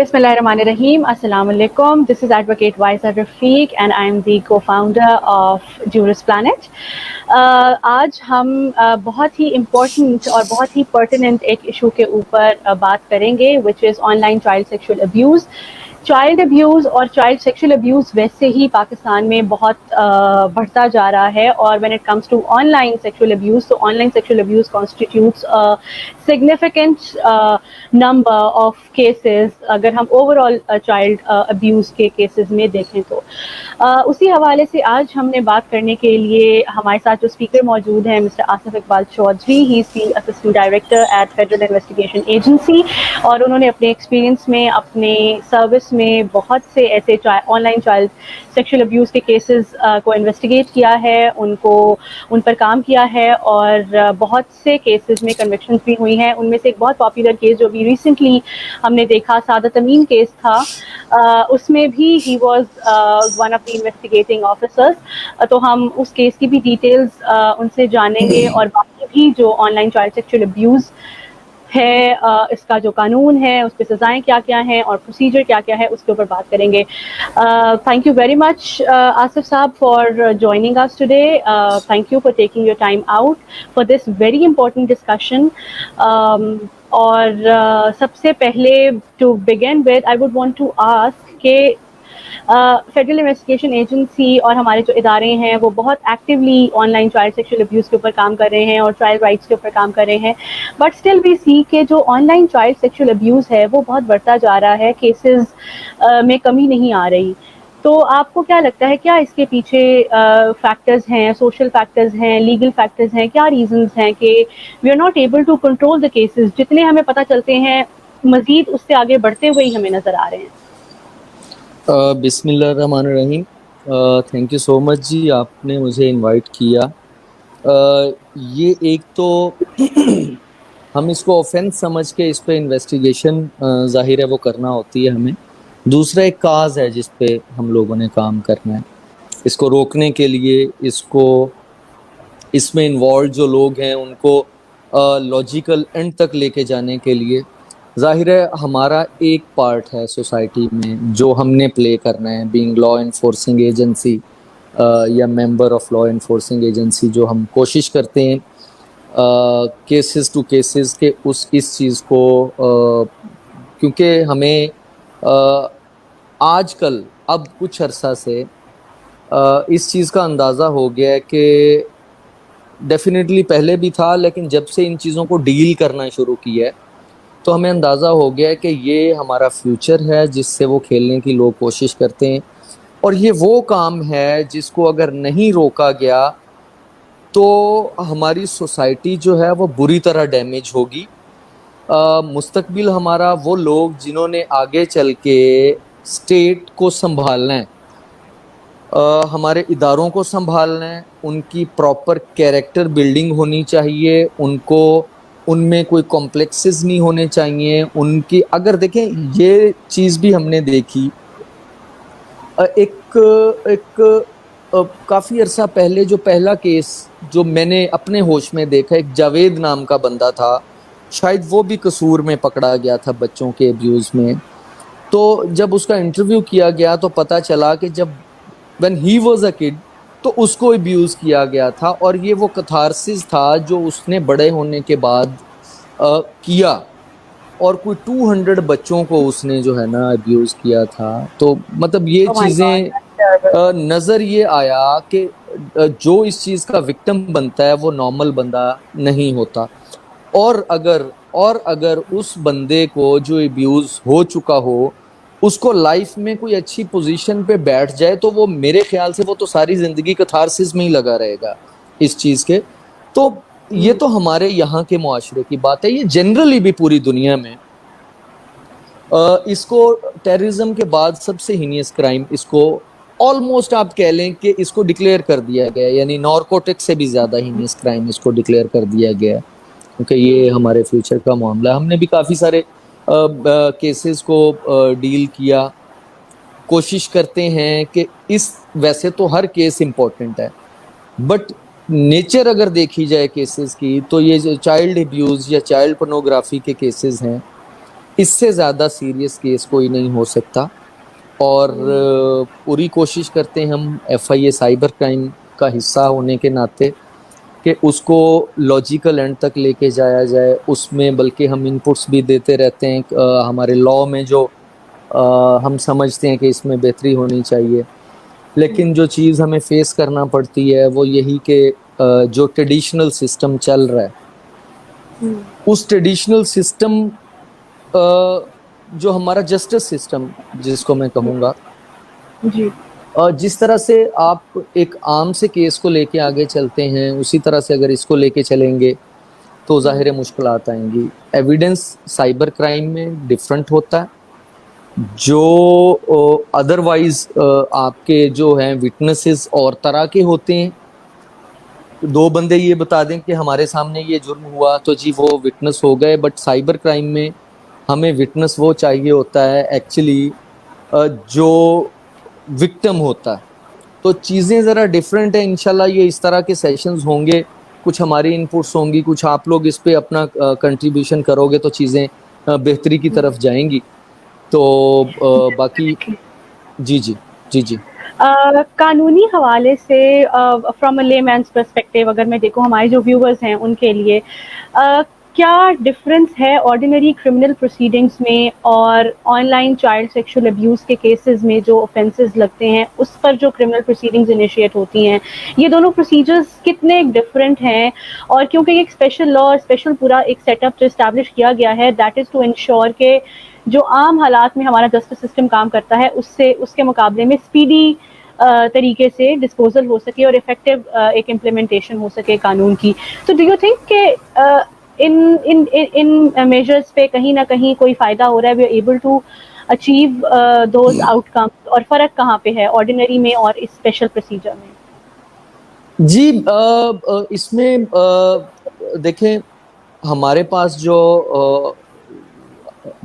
Bismillahirrahmanirrahim. Assalamu alaikum. This is Advocate Waisa Rafiq and I am the co-founder of Juris Planet. आज हम बहुत ही important और बहुत ही pertinent एक इशू के ऊपर बात करेंगे which is online child sexual abuse. Child abuse और चाइल्ड सेक्सुअल अब्यूज़ वैसे ही पाकिस्तान में बहुत बढ़ता जा रहा है और when it comes to online sexual abuse तो online sexual abuse constitutes significant number of cases अगर हम ओवरऑल चाइल्ड अब्यूज़ के केसेस में देखें तो. उसी हवाले से आज हमने बात करने के लिए हमारे साथ जो स्पीकर मौजूद हैं Mister Asif Iqbal Chaudhry. He is the assistant director at Federal Investigation Agency और उन्होंने अपने एक्सपीरियंस में अपने सर्विस में बहुत से ऐसे ऑनलाइन चाइल्ड सेक्सुअल अब्यूज़ के केसेस को इन्वेस्टिगेट किया है, उन पर काम किया है और बहुत से केसेस में कन्विक्शंस भी हुई हैं. उनमें से एक बहुत पॉपुलर केस जो भी रिसेंटली हमने देखा सादत अमीन केस था, उसमें भी he was one of the investigating officers. तो हम उस केस की भी डिटेल्स उनसे जानेंगे और बाकी भी जो ऑनलाइन चाइल्ड सेक्सुअल अब्यूज़ है इसका जो कानून है उस पर सज़ाएँ क्या क्या हैं और प्रोसीजर क्या क्या है उसके ऊपर बात करेंगे. Thank you very much Asif साहब for joining us today. Thank you for taking your time out for this very important discussion. और सबसे पहले to begin with I would want to ask के फेडरल इन्वेस्टिगेशन एजेंसी और हमारे जो इदारे हैं वो बहुत actively online child sexual abuse के ऊपर काम कर रहे हैं और चाइल्ड राइट्स के ऊपर काम कर रहे हैं, बट स्टिल वी सी के जो ऑनलाइन चाइल्ड सेक्सुअल अब्यूज़ है वो बहुत बढ़ता जा रहा है, केसेस में कमी नहीं आ रही. तो आपको क्या लगता है क्या इसके पीछे फैक्टर्स हैं, सोशल फैक्टर्स हैं, लीगल फैक्टर्स हैं, क्या रीजंस हैं कि we are not able to control the cases? जितने हमें पता चलते हैं मजीद उससे आगे बढ़ते हुए ही हमें नज़र आ रहे हैं. बिस्मिल्लाहिर्रहमानिर्रहीम. थैंक यू सो मच जी, आपने मुझे इनवाइट किया. ये एक तो हम इसको ऑफेंस समझ के इस पे इन्वेस्टिगेशन जाहिर है वो करना होती है हमें. दूसरा एक काज है जिस पे हम लोगों ने काम करना है, इसको रोकने के लिए, इसको इसमें इन्वॉल्व जो लोग हैं उनको लॉजिकल एंड तक लेके जाने के लिए जाहिर है हमारा एक पार्ट है सोसाइटी में जो हमने प्ले करना है, बीइंग लॉ एनफोर्सिंग एजेंसी या member of law enforcing agency. जो हम कोशिश करते हैं केसेस टू केसेस के इस चीज़ को क्योंकि हमें आजकल अब कुछ अरसा से इस चीज़ का अंदाज़ा हो गया है कि डेफिनेटली पहले भी था, लेकिन जब से इन चीज़ों को डील करना शुरू किया है तो हमें अंदाज़ा हो गया है कि ये हमारा फ्यूचर है जिससे वो खेलने की लोग कोशिश करते हैं. और ये वो काम है जिसको अगर नहीं रोका गया तो हमारी सोसाइटी जो है वो बुरी तरह डैमेज होगी. मुस्तकबिल हमारा वो लोग जिन्होंने आगे चल के स्टेट को संभालना है, हमारे इदारों को संभालना है, उनकी प्रॉपर कैरेक्टर बिल्डिंग होनी चाहिए, उनको उनमें कोई कॉम्प्लेक्सेस नहीं होने चाहिए. उनकी अगर देखें ये चीज़ भी हमने देखी एक काफ़ी अरसा पहले जो पहला केस जो मैंने अपने होश में देखा, एक जावेद नाम का बंदा था, शायद वो भी कसूर में पकड़ा गया था बच्चों के अब्यूज़ में. तो जब उसका इंटरव्यू किया गया तो पता चला कि जब when he was a kid तो उसको अब्यूज़ किया गया था और ये वो कथारसिस था जो उसने बड़े होने के बाद किया. और कोई 200 बच्चों को उसने जो है ना अब्यूज़ किया था. तो मतलब ये चीज़ें नज़र ये आया कि जो इस चीज़ का विक्टिम बनता है वो नॉर्मल बंदा नहीं होता. और अगर उस बंदे को जो अब्यूज़ हो चुका हो उसको लाइफ में कोई अच्छी पोजीशन पे बैठ जाए तो वो मेरे ख्याल से वो तो सारी ज़िंदगी कथारसिस में ही लगा रहेगा इस चीज़ के. तो ये तो हमारे यहाँ के मुआशरे की बात है, ये जनरली भी पूरी दुनिया में इसको टेररिज्म के बाद सबसे हीनियस क्राइम इसको ऑलमोस्ट आप कह लें कि इसको डिक्लेयर कर दिया गया, यानी नारकोटिक्स से भी ज़्यादा हीनियस क्राइम इसको डिक्लेयर कर दिया गया क्योंकि ये हमारे फ्यूचर का मामला है. हमने भी काफ़ी सारे केसेस को डील किया. कोशिश करते हैं कि वैसे तो हर केस इम्पोर्टेंट है, बट नेचर अगर देखी जाए केसेस की तो ये जो चाइल्ड अब्यूज़ या चाइल्ड पोर्नोग्राफी के केसेस हैं इससे ज़्यादा सीरियस केस कोई नहीं हो सकता। और पूरी कोशिश करते हैं हम FIA साइबर क्राइम का हिस्सा होने के नाते कि उसको लॉजिकल एंड तक लेके जाया जाए। उसमें बल्कि हम इनपुट्स भी देते रहते हैं हमारे लॉ में जो हम समझते हैं कि इसमें बेहतरी होनी चाहिए। लेकिन जो चीज़ हमें फेस करना पड़ती है वो यही कि जो ट्रेडिशनल सिस्टम चल रहा है, उस ट्रेडिशनल सिस्टम जो हमारा जस्टिस सिस्टम जिसको मैं कहूँगा, जी जिस तरह से आप एक आम से केस को लेके आगे चलते हैं उसी तरह से अगर इसको लेके चलेंगे तो ज़ाहिर मुश्किलात आएंगी। एविडेंस साइबर क्राइम में डिफरेंट होता है। जो अदरवाइज आपके जो हैं विटनेसेस और तरह के होते हैं। दो बंदे ये बता दें कि हमारे सामने ये जुर्म हुआ तो जी वो विटनेस हो गए, बट साइबर क्राइम में हमें विटनेस वो चाहिए होता है एक्चुअली जो विक्टिम होता है। तो चीज़ें ज़रा डिफरेंट है। इंशाल्लाह ये इस तरह के सेशंस होंगे, कुछ हमारी इनपुट्स होंगी, कुछ आप लोग इस पे अपना कंट्रीब्यूशन करोगे तो चीज़ें बेहतरी की तरफ जाएंगी। तो बाकी जी जी जी जी कानूनी हवाले से फ्रॉम अ लेमैन्स पर्सपेक्टिव अगर मैं देखूं हमारे जो व्यूअर्स हैं उनके लिए क्या डिफरेंस है ऑर्डिनरी क्रिमिनल प्रोसीडिंग्स में और ऑनलाइन चाइल्ड सेक्सुअल अब्यूज़ के केसेस में जो ऑफेंसेस लगते हैं उस पर जो क्रिमिनल प्रोसीडिंग्स इनिशिएट होती हैं, ये दोनों प्रोसीजर्स कितने डिफरेंट हैं? और क्योंकि एक स्पेशल लॉ और स्पेशल पूरा एक सेटअप जो इस्टेब्लिश किया गया है दैट इज़ टू इंश्योर के जो आम हालात में हमारा जस्टिस सिस्टम काम करता है उससे उसके मुकाबले में स्पीडी तरीके से डिस्पोजल हो सके और इफेक्टिव एक इम्प्लीमेंटेशन हो सके कानून की। तो डू यू थिंक कि इन इन इन मेजर्स पे कहीं ना कहीं कोई फायदा हो रहा है, we are able to achieve those outcomes, और फर्क कहाँ पे है ऑर्डिनरी में और इस स्पेशल प्रोसीजर में? जी इसमें देखें हमारे पास जो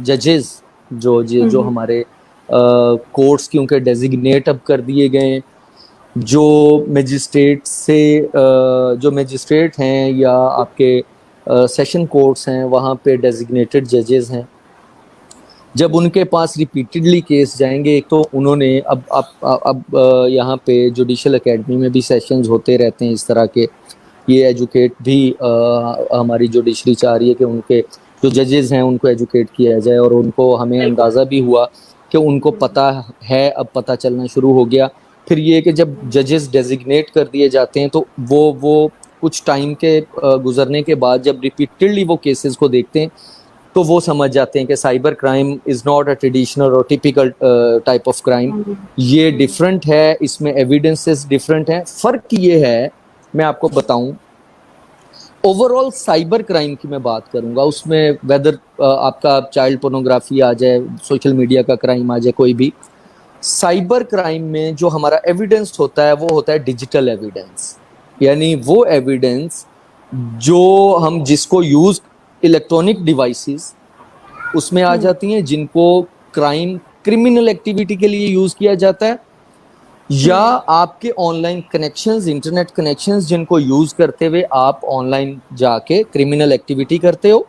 जजेस जो हमारे कोर्ट्स क्योंकि डेजिग्नेट अब कर दिए गए, जो मजिस्ट्रेट से जो मजिस्ट्रेट हैं या आपके सेशन कोर्ट्स हैं वहाँ पे डेजिग्नेटेड जजेस हैं। जब उनके पास रिपीटेडली केस जाएंगे, एक तो उन्होंने अब यहाँ पे जुडिशल एकेडमी में भी सेशंस होते रहते हैं इस तरह के। ये एजुकेट भी हमारी जुडिशरी चाह रही है कि उनके जो जजेस हैं उनको एजुकेट किया जाए, और उनको हमें अंदाज़ा भी हुआ कि उनको पता है, अब पता चलना शुरू हो गया। फिर ये कि जब जजेस डेजिग्नेट कर दिए जाते हैं तो वो कुछ टाइम के गुजरने के बाद जब रिपीटेडली वो केसेस को देखते हैं तो वो समझ जाते हैं कि cyber crime is not a traditional और टिपिकल टाइप ऑफ क्राइम, ये डिफरेंट है, इसमें एविडेंसेस डिफरेंट हैं। फ़र्क ये है, मैं आपको बताऊं, ओवरऑल साइबर क्राइम की मैं बात करूंगा, उसमें वेदर आपका चाइल्ड पोर्नोग्राफी आ जाए, सोशल मीडिया का क्राइम आ जाए, कोई भी साइबर क्राइम में जो हमारा एविडेंस होता है वो होता है डिजिटल एविडेंस। यानी वो एविडेंस जो हम जिसको यूज इलेक्ट्रॉनिक डिवाइसेस उसमें आ जाती हैं, जिनको क्रिमिनल एक्टिविटी के लिए यूज किया जाता है, या आपके ऑनलाइन कनेक्शंस, इंटरनेट कनेक्शंस जिनको यूज करते हुए आप ऑनलाइन जाके क्रिमिनल एक्टिविटी करते हो।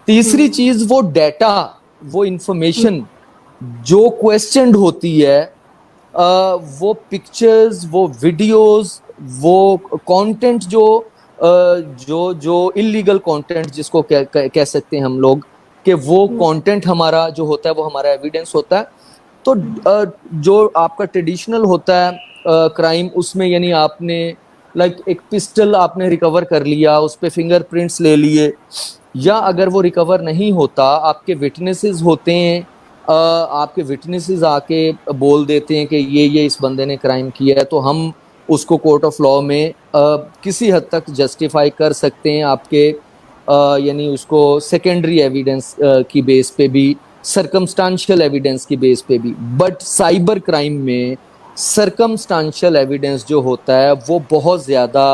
तीसरी चीज वो डेटा, वो इंफॉर्मेशन जो क्वेश्चनड होती है, वो पिक्चर्स, वो वीडियोस, वो कंटेंट जो इलीगल कंटेंट जिसको कह सकते हैं हम लोग, कि वो कंटेंट हमारा जो होता है वो हमारा एविडेंस होता है। तो जो आपका ट्रेडिशनल होता है क्राइम, उसमें यानी आपने एक पिस्टल आपने रिकवर कर लिया, उस पर फिंगरप्रिंट्स ले लिए, या अगर वो रिकवर नहीं होता, आपके विटनेसेस होते हैं, आपके विटनेसेस आके बोल देते हैं कि ये इस बंदे ने क्राइम किया है, तो हम उसको कोर्ट ऑफ लॉ में किसी हद तक जस्टिफाई कर सकते हैं आपके यानी उसको सेकेंडरी एविडेंस की बेस पे भी, सर्कमस्टांशियल एविडेंस की बेस पे भी। बट साइबर क्राइम में सर्कमस्टांशियल एविडेंस जो होता है वो बहुत ज़्यादा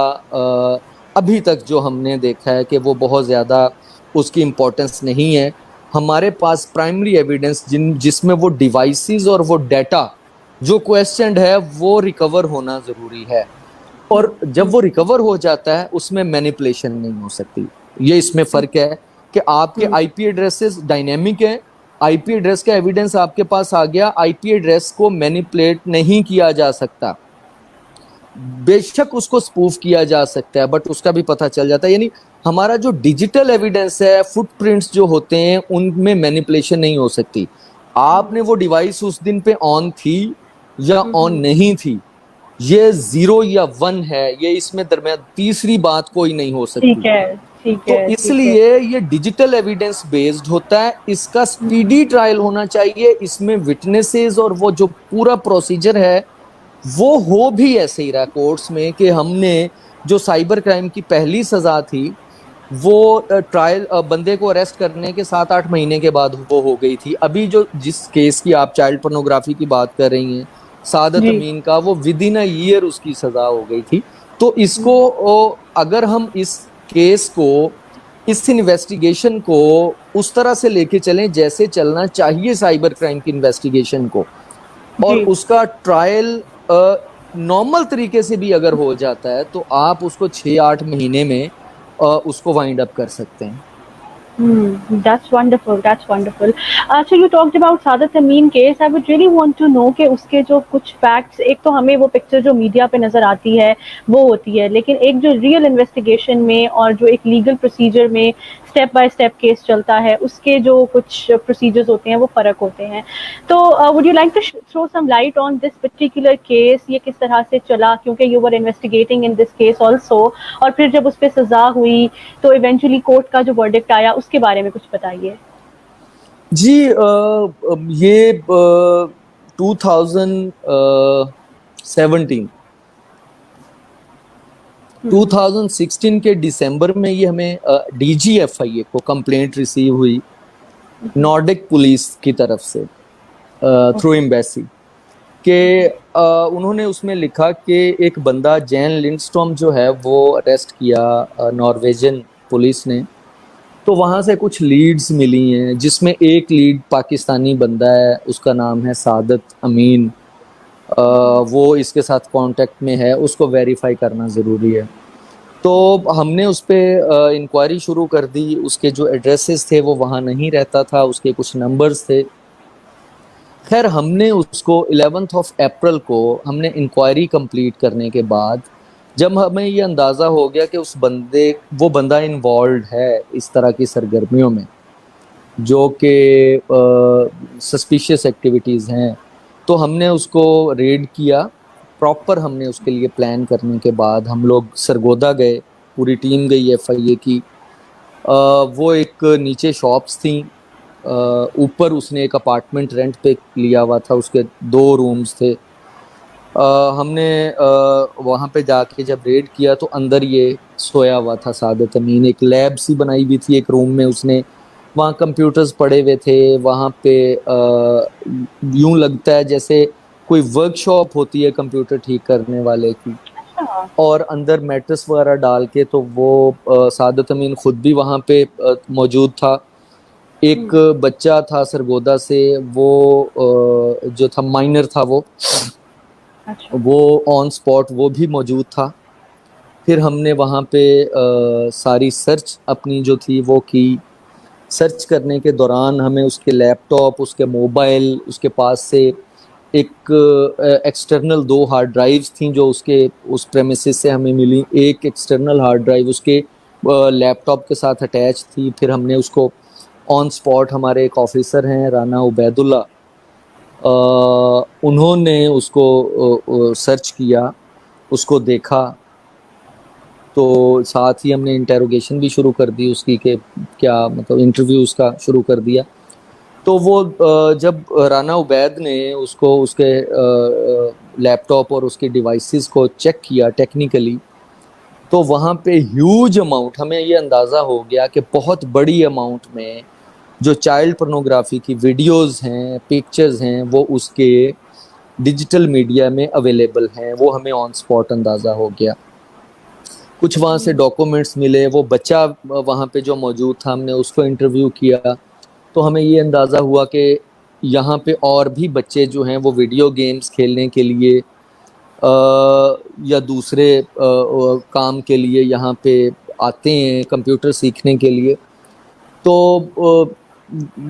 अभी तक जो हमने देखा है कि वो बहुत ज़्यादा उसकी इम्पोर्टेंस नहीं है। हमारे पास प्राइमरी एविडेंस जिसमें वो डिवाइसेस और वो डाटा जो क्वेश्चनड है वो रिकवर होना ज़रूरी है, और जब वो रिकवर हो जाता है उसमें मैनिपुलेशन नहीं हो सकती। ये इसमें फ़र्क है कि आपके आईपी एड्रेसेस डायनेमिक है, आईपी एड्रेस का एविडेंस आपके पास आ गया, आईपी एड्रेस को मैनिपुलेट नहीं किया जा सकता। बेशक उसको स्पूफ किया जा सकता है बट उसका भी पता चल जाता है। यानी हमारा जो डिजिटल एविडेंस है, फुटप्रिंट्स जो होते हैं, उनमें मैनिपुलेशन नहीं हो सकती। आपने वो डिवाइस उस दिन पे ऑन थी या ऑन नहीं थी, ये 0 या 1 है, ये इसमें दरमियान तीसरी बात कोई नहीं हो सकती। ठीक है, ठीक तो है, ठीक है। इसलिए ये डिजिटल एविडेंस बेस्ड होता है, इसका स्पीडी ट्रायल होना चाहिए, इसमें विटनेसेस और वो जो पूरा प्रोसीजर है वो हो भी ऐसे ही रहा कोर्ट्स में कि हमने जो साइबर क्राइम की पहली सजा थी वो ट्रायल बंदे को अरेस्ट करने के 7-8 महीने के बाद वो हो गई थी। अभी जो जिस केस की आप चाइल्ड पोर्नोग्राफी की बात कर रही हैं, सादत जी। अमीन का, वो विद इन अ ईयर उसकी सजा हो गई थी। तो इसको अगर हम इस केस को, इस इन्वेस्टिगेशन को उस तरह से लेके चलें जैसे चलना चाहिए साइबर क्राइम की इन्वेस्टिगेशन को, और जी। उसका ट्रायल नॉर्मल तरीके से भी अगर हो जाता है तो आप उसको 6-8 महीने में उसको वाइंड अप कर सकते हैं। That's wonderful. That's wonderful. So you talked about Saadat Amin case. I would really want to know कि उसके जो कुछ फैक्ट्स, एक तो हमें वो पिक्चर जो मीडिया पे नजर आती है वो होती है, लेकिन एक जो रियल इन्वेस्टिगेशन में और जो एक लीगल प्रोसीजर में स्टेप बाय स्टेप केस चलता है, उसके जो कुछ प्रोसीजर्स होते हैं वो फर्क होते हैं। तो would you like to throw some light on this particular case, ये किस तरह से चला, क्योंकि you were investigating in this case also, और फिर जब उस पर सजा हुई तो इवेंचुअली कोर्ट का जो वर्डिक्ट आया उसके बारे में कुछ बताइए। जी, ये 2017 2016 के दिसंबर में ये हमें DGFIA को कंप्लेंट रिसीव हुई नॉर्डिक पुलिस की तरफ से थ्रू एम्बेसी के उन्होंने उसमें लिखा कि एक बंदा जैन लिंडस्टॉर्म जो है वो अरेस्ट किया नॉर्वेजियन पुलिस ने। तो वहाँ से कुछ लीड्स मिली हैं जिसमें एक लीड पाकिस्तानी बंदा है, उसका नाम है सादत अमीन। वो इसके साथ कांटेक्ट में है, उसको वेरीफाई करना ज़रूरी है। तो हमने उस पर इंक्वायरी शुरू कर दी। उसके जो एड्रेसेस थे वो वहाँ नहीं रहता था, उसके कुछ नंबर्स थे। खैर हमने उसको 11 अप्रैल को हमने इंक्वायरी कंप्लीट करने के बाद जब हमें ये अंदाज़ा हो गया कि वो बंदा इन्वॉल्व है इस तरह की सरगर्मियों में जो कि सस्पिशियस एक्टिविटीज़ हैं, तो हमने उसको रेड किया। प्रॉपर हमने उसके लिए प्लान करने के बाद हम लोग सरगोदा गए, पूरी टीम गई FIA की। वो एक नीचे शॉप्स थी, ऊपर उसने एक अपार्टमेंट रेंट पे लिया हुआ था, उसके 2 रूम्स थे। हमने वहाँ पे जाके जब रेड किया तो अंदर ये सोया हुआ था सादत अमीन। एक लैब सी बनाई हुई थी एक रूम में, उसने वहाँ कंप्यूटर्स पड़े हुए थे। वहाँ पे यूं लगता है जैसे कोई वर्कशॉप होती है कंप्यूटर ठीक करने वाले की, और अंदर मैट्रेस वगैरह डाल के। तो वो सादत अमीन खुद भी वहाँ पे मौजूद था। एक बच्चा था सरगोदा से, वो जो था माइनर था, वो ऑन स्पॉट वो भी मौजूद था। फिर हमने वहाँ पे सारी सर्च अपनी जो थी वो की। सर्च करने के दौरान हमें उसके लैपटॉप, उसके मोबाइल, उसके पास से एक एक्सटर्नल 2 हार्ड ड्राइव्स थी जो उसके उस प्रेमिसेस से हमें मिली। एक एक्सटर्नल हार्ड ड्राइव उसके लैपटॉप के साथ अटैच थी। फिर हमने उसको ऑन स्पॉट, हमारे एक ऑफिसर हैं राना उबैदुल्ला, उन्होंने उसको सर्च किया, उसको देखा। तो साथ ही हमने इंटेरोगेशन भी शुरू कर दी उसकी कि क्या मतलब इंटरव्यू उसका शुरू कर दिया। तो वो जब राना उबैद ने उसको उसके लैपटॉप और उसके डिवाइसेस को चेक किया टेक्निकली, तो वहाँ पे ह्यूज अमाउंट, हमें ये अंदाज़ा हो गया कि बहुत बड़ी अमाउंट में जो चाइल्ड पोर्नोग्राफी की वीडियोस हैं, पिक्चर्स हैं, वो उसके डिजिटल मीडिया में अवेलेबल हैं। वो हमें ऑन स्पॉट अंदाज़ा हो गया। कुछ वहाँ से डॉक्यूमेंट्स मिले। वो बच्चा वहाँ पे जो मौजूद था, हमने उसको इंटरव्यू किया, तो हमें ये अंदाज़ा हुआ कि यहाँ पे और भी बच्चे जो हैं वो वीडियो गेम्स खेलने के लिए या दूसरे काम के लिए यहाँ पे आते हैं, कंप्यूटर सीखने के लिए। तो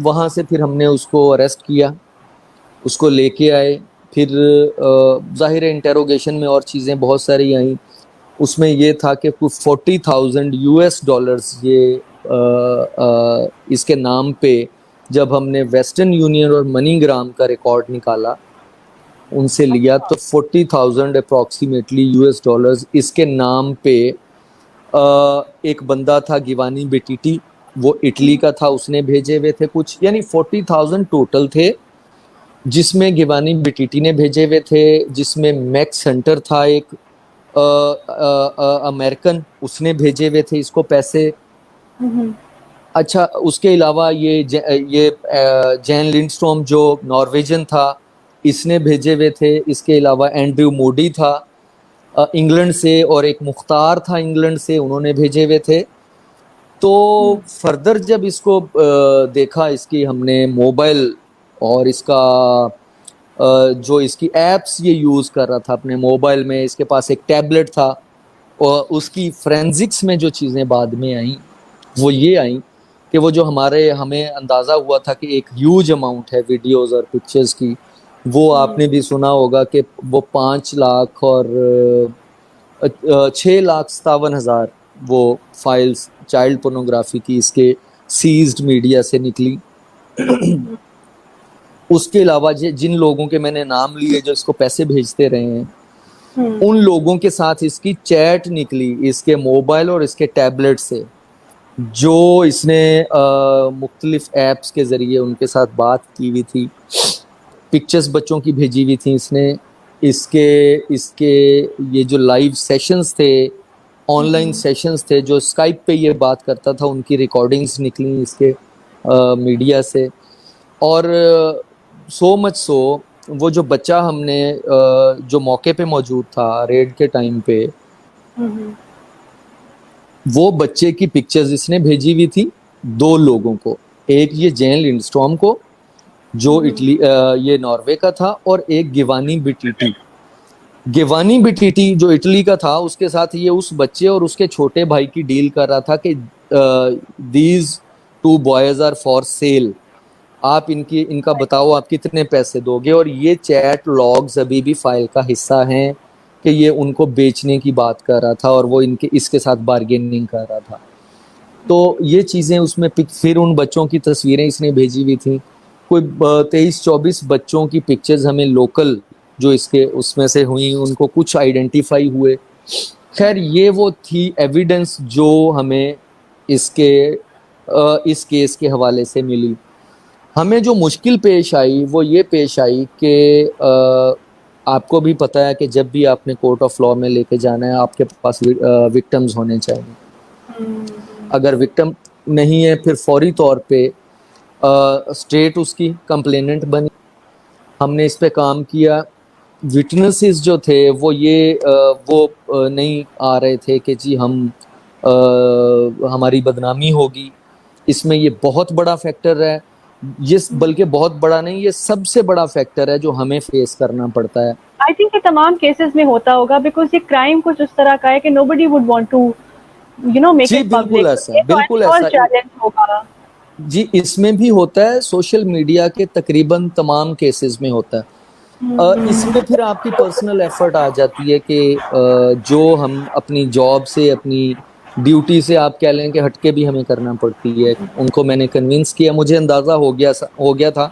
वहाँ से फिर हमने उसको अरेस्ट किया, उसको लेके आए। फिर ज़ाहिर है इंटेरोगेशन में और चीज़ें बहुत सारी आई। उसमें ये था कि कुछ $40,000 ये इसके नाम पे जब हमने वेस्टर्न यूनियन और मनीग्राम का रिकॉर्ड निकाला, उनसे लिया, तो 40,000 अप्रॉक्सीमेटली $US इसके नाम पे एक बंदा था गिवानी बेटीटी, वो इटली का था, उसने भेजे हुए थे कुछ, यानी 40,000 टोटल थे, जिसमें गिवानी बेटीटी ने भेजे हुए थे, जिसमें मैक्स सेंटर था एक अमेरिकन, उसने भेजे हुए थे इसको पैसे। अच्छा, उसके अलावा ये जैन लिंडस्ट्रॉम जो नॉर्वेजन था, इसने भेजे हुए थे। इसके अलावा एंड्रयू मोडी था इंग्लैंड से, और एक मुख्तार था इंग्लैंड से, उन्होंने भेजे हुए थे। तो फर्दर जब इसको देखा, इसकी हमने मोबाइल और इसका जो इसकी एप्स ये यूज़ कर रहा था अपने मोबाइल में, इसके पास एक टैबलेट था, और उसकी फोरेंसिक्स में जो चीज़ें बाद में आई वो ये आई कि वो जो हमें अंदाज़ा हुआ था कि एक ह्यूज अमाउंट है वीडियोस और पिक्चर्स की, वो आपने भी सुना होगा कि वो 5 लाख और 6,57,000 वो फाइल्स चाइल्ड पोर्नोग्राफी की इसके सीज्ड मीडिया से निकली। उसके अलावा जिन लोगों के मैंने नाम लिए जो इसको पैसे भेजते रहे हैं, उन लोगों के साथ इसकी चैट निकली इसके मोबाइल और इसके टैबलेट से, जो इसने मुख्तलिफ ऐप्स के ज़रिए उनके साथ बात की हुई थी। पिक्चर्स बच्चों की भेजी हुई थी इसने। इसके ये जो लाइव सेशंस थे, ऑनलाइन सेशंस थे, जो स्काइप पे ये बात करता था, उनकी रिकॉर्डिंग्स निकली इसके मीडिया से। और सो मच सो, वो जो बच्चा हमने जो मौके पे मौजूद था रेड के टाइम पे, वो बच्चे की पिक्चर्स इसने भेजी हुई थी 2 लोगों को, एक ये जैन लिंडस्ट्रॉम को जो इटली ये नॉर्वे का था, और एक गिवानी बिटीटी। गिवानी बिटीटी जो इटली का था, उसके साथ ये उस बच्चे और उसके छोटे भाई की डील कर रहा था कि these 2 boys are for sale, आप इनका बताओ आप कितने पैसे दोगे। और ये चैट लॉग्स अभी भी फाइल का हिस्सा हैं कि ये उनको बेचने की बात कर रहा था, और वो इसके साथ बार्गेनिंग कर रहा था। तो ये चीज़ें उसमें फिर उन बच्चों की तस्वीरें इसने भेजी हुई थी। कोई 23-24 बच्चों की पिक्चर्स हमें लोकल जो इसके उसमें से हुई, उनको कुछ आइडेंटिफाई हुए। खैर, ये वो थी एविडेंस जो हमें इस केस के हवाले से मिली। हमें जो मुश्किल पेश आई वो ये पेश आई कि आपको भी पता है कि जब भी आपने कोर्ट ऑफ लॉ में लेके जाना है, आपके पास विक्टिम्स होने चाहिए। अगर विक्टिम नहीं है, फिर फौरी तौर पे स्टेट उसकी कंप्लेनेंट बनी। हमने इस पे काम किया। विटनेसेस जो थे वो नहीं आ रहे थे कि जी हमारी बदनामी होगी। इसमें ये बहुत बड़ा फैक्टर है, ये बल्कि बहुत बड़ा नहीं, ये सबसे बड़ा फैक्टर है जो हमें फेस करना पड़ता है। आई थिंक ये तमाम केसेस में होता होगा, बिकॉज ये क्राइम कुछ उस तरह का है कि nobody would want to make it public. बिल्कुल ऐसा चैलेंज होगा जी, इसमें भी होता है, सोशल मीडिया के तकरीबन तमाम केसेस में होता है। इसमें फिर आपकी पर्सनल एफर्ट आ जाती है कि जो हम अपनी जॉब से, अपनी ड्यूटी से आप कह लें कि हटके भी हमें करना पड़ती है। उनको मैंने कन्विंस किया, मुझे अंदाज़ा हो गया था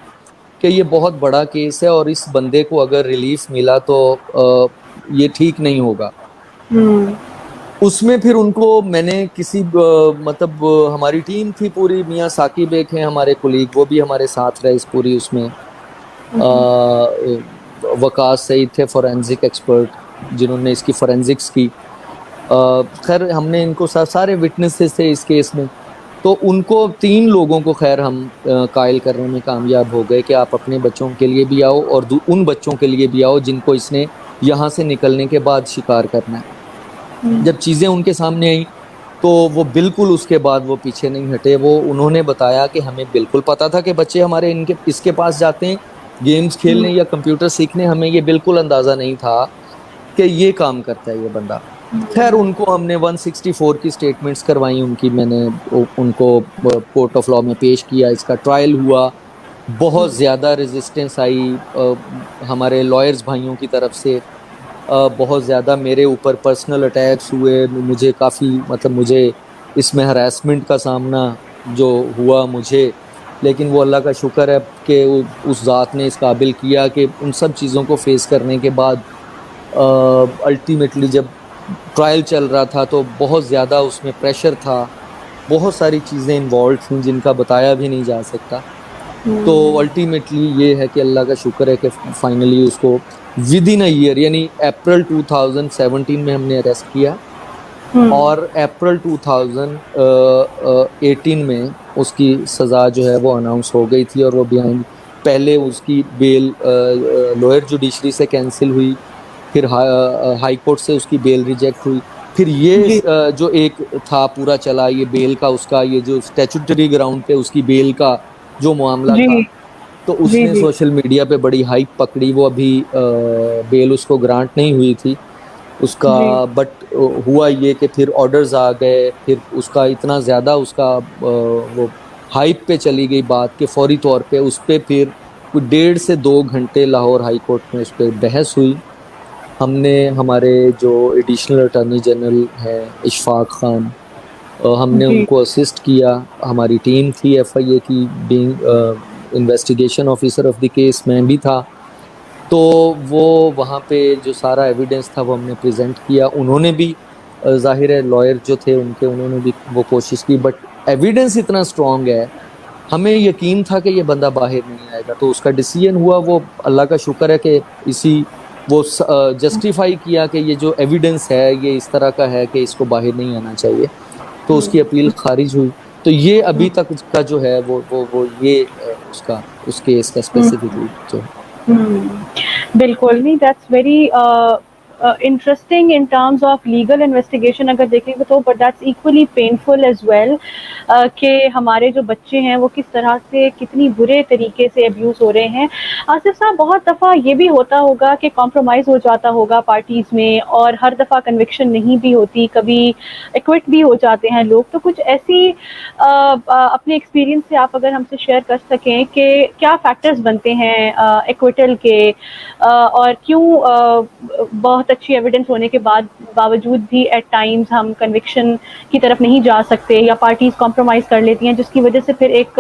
कि ये बहुत बड़ा केस है और इस बंदे को अगर रिलीफ मिला तो ये ठीक नहीं होगा। उसमें फिर उनको मैंने मतलब हमारी टीम थी पूरी, मियाँ साकिब एक हैं हमारे कोलीग, वो भी हमारे साथ रहे इस पूरी उसमें। वकास सईद थे फोरेंसिक एक्सपर्ट जिन्होंने इसकी फोरेंसिक्स की। खैर, हमने इनको सारे विटनेसेस थे इस केस में, तो उनको 3 लोगों को खैर हम कायल करने में कामयाब हो गए कि आप अपने बच्चों के लिए भी आओ और उन बच्चों के लिए भी आओ जिनको इसने यहाँ से निकलने के बाद शिकार करना है। जब चीज़ें उनके सामने आई तो वो बिल्कुल उसके बाद वो पीछे नहीं हटे। वो उन्होंने बताया कि हमें बिल्कुल पता था कि बच्चे हमारे इसके पास जाते हैं गेम्स खेलने या कंप्यूटर सीखने, हमें ये बिल्कुल अंदाज़ा नहीं था कि ये काम करता है ये बंदा। खैर उनको हमने 164 की स्टेटमेंट्स करवाई उनकी, मैंने उनको कोर्ट ऑफ लॉ में पेश किया, इसका ट्रायल हुआ। बहुत ज़्यादा रेजिस्टेंस आई हमारे लॉयर्स भाइयों की तरफ से। बहुत ज़्यादा मेरे ऊपर पर्सनल अटैक्स हुए, मुझे काफ़ी मतलब मुझे इसमें हरासमेंट का सामना जो हुआ मुझे, लेकिन वो अल्लाह का शुक्र है कि उस ज़ात ने इस काबिल किया कि उन सब चीज़ों को फेस करने के बाद अल्टीमेटली जब ट्रायल चल रहा था तो बहुत ज़्यादा उसमें प्रेशर था, बहुत सारी चीज़ें इन्वॉल्व थी जिनका बताया भी नहीं जा सकता। तो अल्टीमेटली ये है कि अल्लाह का शुक्र है कि फाइनली उसको विद इन अ ईयर यानी अप्रैल 2017 में हमने अरेस्ट किया और अप्रैल 2018 में उसकी सज़ा जो है वो अनाउंस हो गई थी और वो बिहाइंड, पहले उसकी बेल लोअर जुडिशरी से कैंसिल हुई, फिर हाई कोर्ट से उसकी बेल रिजेक्ट हुई, फिर ये जो एक था पूरा चला ये बेल का, उसका ये जो स्टैट्यूटरी ग्राउंड पे उसकी बेल का जो मामला था, तो उसने सोशल मीडिया पे बड़ी हाइप पकड़ी। वो अभी बेल उसको ग्रांट नहीं हुई थी उसका, बट हुआ ये कि फिर ऑर्डर्स आ गए, फिर उसका इतना ज़्यादा उसका वो हाइप पे चली गई बात कि फौरी तौर पे उस पर फिर कुछ 1.5 से 2 घंटे लाहौर हाई कोर्ट में उस पर बहस हुई। हमने हमारे जो एडिशनल अटॉर्नी जनरल हैं इशफाक खान, हमने उनको असिस्ट किया, हमारी टीम थी FIA की, being investigation officer of the case मैं भी था। तो वो वहाँ पे जो सारा एविडेंस था वो हमने प्रेजेंट किया, उन्होंने भी ज़ाहिर है लॉयर जो थे उन्होंने भी वो कोशिश की, बट एविडेंस इतना स्ट्रॉन्ग है, हमें यकीन था कि ये बंदा बाहर नहीं आएगा। तो उसका डिसीजन हुआ, वो अल्लाह का शुक्र है कि इसी वो जस्टिफाई किया कि ये जो एविडेंस है ये इस तरह का है कि इसको बाहर नहीं आना चाहिए, तो उसकी अपील खारिज हुई। तो ये अभी तक का जो है वो ये उसका उस केस का स्पेसिफिकली जो बिल्कुल नहीं, that's very interesting in terms of legal investigation अगर देखेंगे तो, but that's equally painful as well कि हमारे जो बच्चे हैं वो किस तरह से कितनी बुरे तरीके से अब्यूज़ हो रहे हैं। आसिफ साहब, बहुत दफ़ा ये भी होता होगा कि कॉम्प्रोमाइज़ हो जाता होगा पार्टीज़ में और हर दफ़ा कन्विक्शन नहीं भी होती, कभी एक्विट भी हो जाते हैं लोग, तो कुछ ऐसी अपने एक्सपीरियंस से आप अगर हमसे शेयर कर सकें कि क्या फैक्टर्स बनते हैं एक्विटल के और क्यों बहुत अच्छी एविडेंस होने के बावजूद भी एट टाइम्स हम कन्विक्शन की तरफ नहीं जा सकते या पार्टीज कॉम्प्रोमाइज कर लेती हैं, जिसकी वजह से फिर एक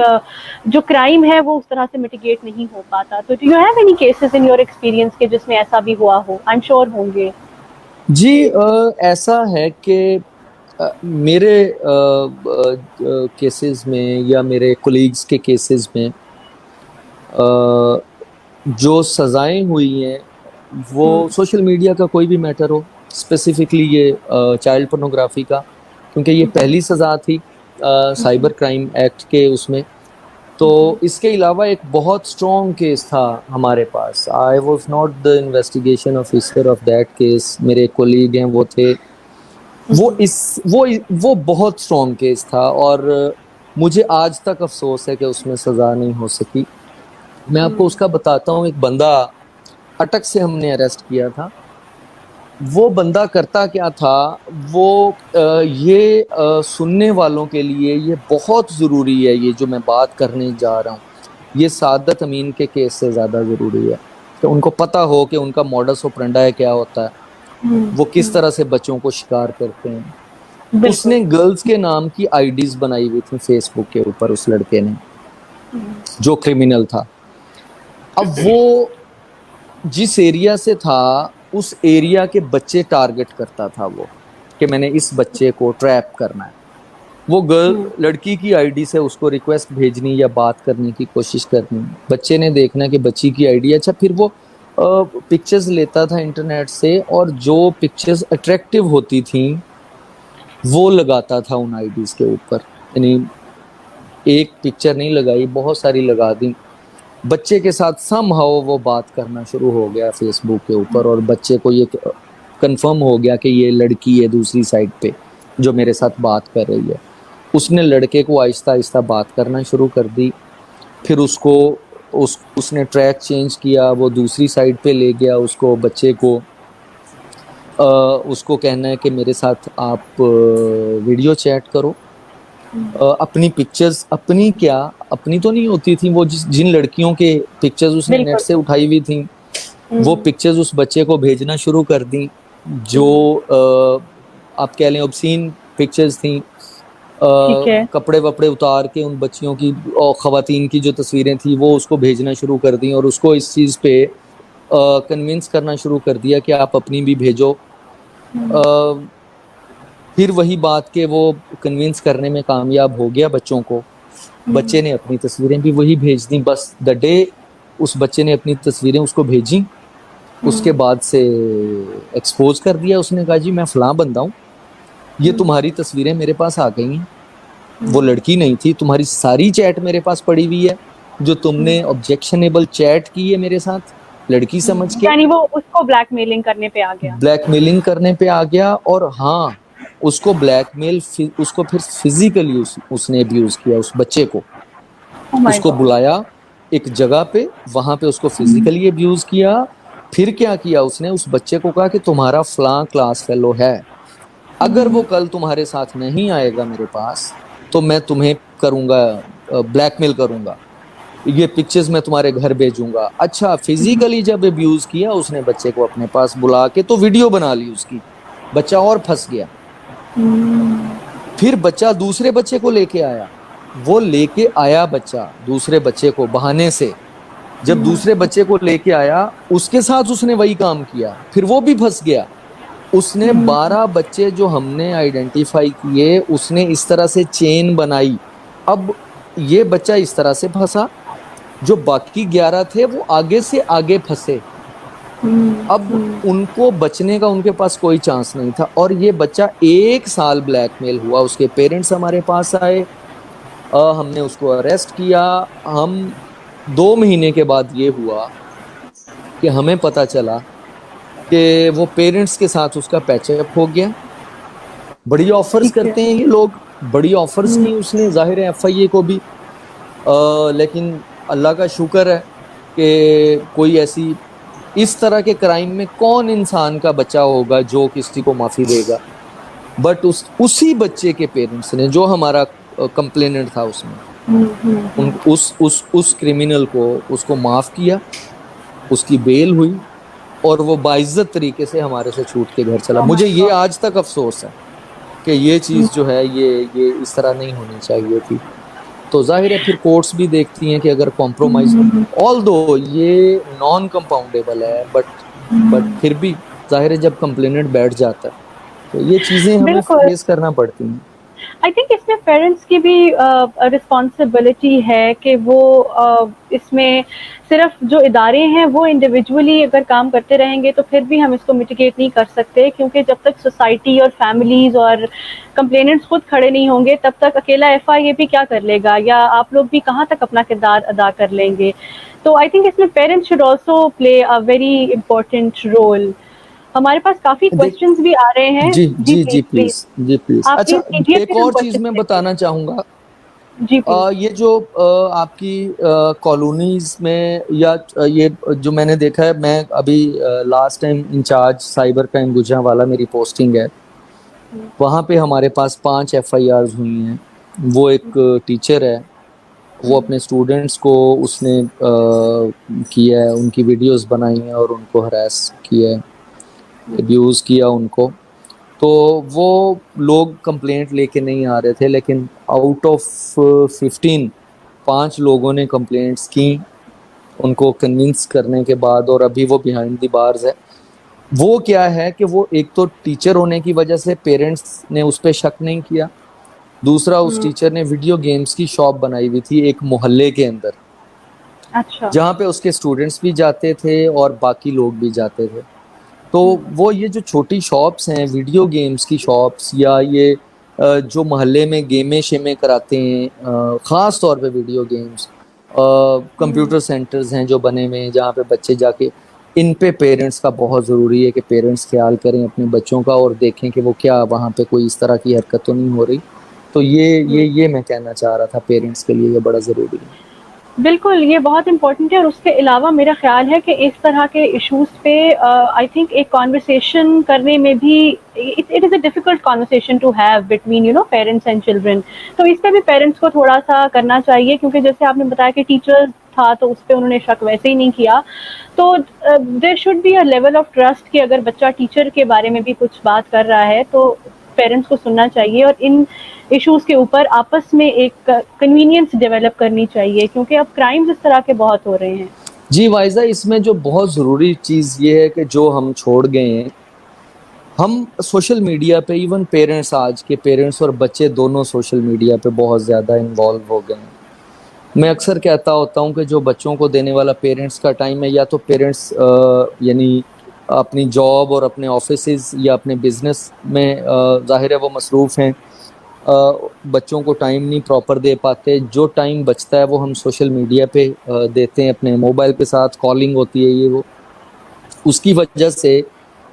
जो क्राइम है वो उस तरह से मिटिगेट नहीं हो पाता। तो do you have any cases in your experience के जिसमें ऐसा भी हुआ हो? आई एम श्योर होंगे। जी, ऐसा है कि मेरे केसेस में या मेरे कोलीग्स के केसेस में जो सज़ाएं हुई हैं वो सोशल मीडिया का कोई भी मैटर हो, स्पेसिफिकली ये चाइल्ड पोर्नोग्राफी का, क्योंकि ये पहली सज़ा थी साइबर क्राइम एक्ट के उसमें। तो इसके अलावा एक बहुत स्ट्रॉन्ग केस था हमारे पास, I was not the investigation officer of that case, मेरे कोलीग हैं वो थे, वो बहुत स्ट्रॉन्ग केस था और मुझे आज तक अफसोस है कि उसमें सज़ा नहीं हो सकी। मैं आपको उसका बताता हूँ। एक बंदा अटक से हमने अरेस्ट किया था। वो बंदा करता क्या था, वो ये सुनने वालों के लिए ये बहुत ज़रूरी है, ये जो मैं बात करने जा रहा हूँ ये सादत अमीन के केस से ज़्यादा ज़रूरी है कि उनको पता हो कि उनका मॉडस ऑपरेंडी क्या होता है, वो किस तरह से बच्चों को शिकार करते हैं। उसने गर्ल्स के नाम की आईडीज बनाई हुई थी फेसबुक के ऊपर, उस लड़के ने जो क्रिमिनल था। अब वो जिस एरिया से था उस एरिया के बच्चे टारगेट करता था वो, कि मैंने इस बच्चे को ट्रैप करना है। वो लड़की की आईडी से उसको रिक्वेस्ट भेजनी या बात करने की कोशिश करनी, बच्चे ने देखना कि बच्ची की आईडी, अच्छा फिर वो पिक्चर्स लेता था इंटरनेट से और जो पिक्चर्स अट्रैक्टिव होती थी वो लगाता था उन आईडीज के ऊपर। यानी एक पिक्चर नहीं लगाई, बहुत सारी लगा दी। बच्चे के साथ समहाउ वो बात करना शुरू हो गया फेसबुक के ऊपर और बच्चे को ये कंफर्म हो गया कि ये लड़की है दूसरी साइड पे जो मेरे साथ बात कर रही है। उसने लड़के को आहिस्ता आहिस्ता बात करना शुरू कर दी, फिर उसने ट्रैक चेंज किया, वो दूसरी साइड पे ले गया उसको, बच्चे को। उसको कहना है कि मेरे साथ आप वीडियो चैट करो। अपनी पिक्चर्स, अपनी क्या, अपनी तो नहीं होती थी, वो जिन लड़कियों के पिक्चर्स उसने नेट बिल्कुल। से उठाई हुई थी वो पिक्चर्स उस बच्चे को भेजना शुरू कर दी, जो आप कह लें ऑब्सीन पिक्चर्स थी। ठीक है। कपड़े वपड़े उतार के उन बच्चियों की और खवातीन की जो तस्वीरें थी वो उसको भेजना शुरू कर दी, और उसको इस चीज़ पे कन्विंस करना शुरू कर दिया कि आप अपनी भी भेजो। फिर वही बात कि वो कन्विंस करने में कामयाब हो गया बच्चों को, बच्चे ने अपनी तस्वीरें भी वही भेज दी। बस द डे उस बच्चे ने अपनी तस्वीरें उसको भेजी, उसके बाद से एक्सपोज कर दिया। उसने कहा जी मैं फलां बंदा हूँ, ये तुम्हारी तस्वीरें मेरे पास आ गई हैं, वो लड़की नहीं थी, तुम्हारी सारी चैट मेरे पास पड़ी हुई है, जो तुमने ऑब्जेक्शनेबल चैट की है मेरे साथ लड़की समझ के। यानी वो उसको ब्लैकमेलिंग करने पे आ गया। ब्लैकमेलिंग करने पे आ गया, और हाँ, उसको ब्लैकमेल, उसको फिर फिजिकली उसने अब्यूज किया उस बच्चे को। Oh my उसको God। बुलाया एक जगह पे, वहां पे उसको फिजिकली अब्यूज किया। फिर क्या किया उसने, उस बच्चे को कहा कि तुम्हारा फलां क्लास फेलो है, अगर वो कल तुम्हारे साथ नहीं आएगा मेरे पास तो मैं तुम्हें करूंगा, ब्लैकमेल करूंगा, ये पिक्चर्स मैं तुम्हारे घर भेजूंगा। अच्छा, फिजिकली जब अब्यूज किया उसने बच्चे को अपने पास बुला के, तो वीडियो बना ली उसकी, बच्चा और फंस गया। फिर बच्चा दूसरे बच्चे को लेके आया, वो लेके आया बच्चा दूसरे बच्चे को बहाने से, जब दूसरे बच्चे को लेके आया उसके साथ उसने वही काम किया, फिर वो भी फंस गया। उसने 12 बच्चे जो हमने आइडेंटिफाई किए, उसने इस तरह से चेन बनाई। अब ये बच्चा इस तरह से फंसा, जो बाकी 11 थे वो आगे से आगे फंसे। अब उनको बचने का उनके पास कोई चांस नहीं था, और ये बच्चा 1 साल ब्लैकमेल हुआ। उसके पेरेंट्स हमारे पास आए, हमने उसको अरेस्ट किया। हम 2 महीने के बाद ये हुआ कि हमें पता चला कि वो पेरेंट्स के साथ उसका पैचअप हो गया। बड़ी ऑफर्स ठीक है। करते हैं ये लोग, बड़ी ऑफर्स की उसने, जाहिर है एफआईए को भी। लेकिन अल्लाह का शुक्र है कि कोई ऐसी, इस तरह के क्राइम में कौन इंसान का बच्चा होगा जो किसी को माफी देगा। बट उसी बच्चे के पेरेंट्स ने, जो हमारा कंप्लेनेंट था उसमें, उस क्रिमिनल को, उसको माफ किया, उसकी बेल हुई, और वो बाइज्जत तरीके से हमारे से छूट के घर चला। Oh my मुझे ये God। आज तक अफसोस है कि ये चीज़ जो है ये इस तरह नहीं होनी चाहिए थी। तो जाहिर है फिर कोर्ट्स भी देखती हैं कि अगर कॉम्प्रोमाइज, ऑल दो ये नॉन कंपाउंडेबल है, बट फिर भी जाहिर है जब कंप्लेनेंट बैठ जाता है तो ये चीज़ें हमें बिल्कुल। फेस करना पड़ती हैं। आई थिंक इसमें पेरेंट्स की भी रिस्पॉन्सिबिलिटी है कि वो इसमें सिर्फ जो इदारे हैं वो इंडिविजुअली अगर काम करते रहेंगे तो फिर भी हम इसको मिटिगेट नहीं कर सकते, क्योंकि जब तक सोसाइटी और फैमिलीज और कंप्लेनेंट्स खुद खड़े नहीं होंगे तब तक अकेला एफआईए भी क्या कर लेगा, या आप लोग भी कहाँ तक अपना किरदार अदा कर लेंगे। तो आई थिंक इसमें parents should also play a very important role. हमारे पास काफी देख, क्वेश्चंस भी आ रहे हैं। जी जी जी जी, प्लीज प्लीज, प्लीज जी प्लीज। आप अच्छा, प्लीज कीजिए एक फिर हम और चीज क्वेश्चन मैं लेते हैं। बताना चाहूंगा। जी प्लीज। ये जो आपकी कॉलोनीज में, या ये जो मैंने देखा है, मैं अभी last time incharge cyber crime Gujranwala मेरी पोस्टिंग है, वहाँ पे हमारे पास 5 एफआईआर हुई हैं। वो एक टीचर है, वो अपने स्टूडेंट्स को उसने किया है, उनकी वीडियोस बनाई हैं और उनको हरास किया है, अब्यूज किया उनको। तो वो लोग कंप्लेंट लेके नहीं आ रहे थे, लेकिन आउट ऑफ 15, 5 लोगों ने कंप्लेंट्स की उनको कन्विंस करने के बाद, और अभी वो बिहाइंड द बार्स है। वो क्या है कि वो एक तो टीचर होने की वजह से पेरेंट्स ने उस पर शक नहीं किया, दूसरा उस टीचर ने वीडियो गेम्स की शॉप बनाई हुई थी एक मोहल्ले के अंदर, अच्छा। जहाँ पे उसके स्टूडेंट्स भी जाते थे और बाकी लोग भी जाते थे। तो वो ये जो छोटी शॉप्स हैं वीडियो गेम्स की शॉप्स, या ये जो मोहल्ले में गेमें शेमें कराते हैं, ख़ास तौर पे वीडियो गेम्स, कंप्यूटर सेंटर्स हैं जो बने हुए हैं जहाँ पे बच्चे जाके, इन पे पेरेंट्स का बहुत ज़रूरी है कि पेरेंट्स ख्याल करें अपने बच्चों का और देखें कि वो क्या वहाँ पे कोई इस तरह की हरकत तो नहीं हो रही। तो ये मैं कहना चाह रहा था, पेरेंट्स के लिए ये बड़ा ज़रूरी है। बिल्कुल, ये बहुत इम्पोर्टेंट है और उसके अलावा मेरा ख़्याल है कि इस तरह के इश्यूज़ पे आई थिंक एक कन्वर्सेशन करने में भी it it is a difficult conversation to have between parents and children. तो इस पे भी पेरेंट्स को थोड़ा-सा करना चाहिए, क्योंकि जैसे आपने बताया कि टीचर्स था तो उस पे उन्होंने शक वैसे ही नहीं किया। तो there should be a level of trust कि अगर बच्चा टीचर के बारे में भी कुछ बात कर रहा है तो पेरेंट्स को सुनना चाहिए और इन इश्यूज के ऊपर आपस में एक कन्वीनियंस डेवलप करनी चाहिए, क्योंकि अब क्राइम्स इस तरह के बहुत हो रहे हैं। जी वाइजा, इसमें जो बहुत ज़रूरी चीज़ ये है कि जो हम छोड़ गए हैं, हम सोशल मीडिया पे, इवन पेरेंट्स, आज के पेरेंट्स और बच्चे दोनों सोशल मीडिया पे बहुत ज़्यादा इन्वॉल्व हो गए हैं। मैं अक्सर कहता होता हूँ कि जो बच्चों को देने वाला पेरेंट्स का टाइम है, या तो पेरेंट्स यानी अपनी जॉब और अपने ऑफिसेज या अपने बिजनेस में ज़ाहिर है वो मसरूफ़ हैं, बच्चों को टाइम नहीं प्रॉपर दे पाते। जो टाइम बचता है वो हम सोशल मीडिया पे देते हैं, अपने मोबाइल के साथ कॉलिंग होती है ये वो। उसकी वजह से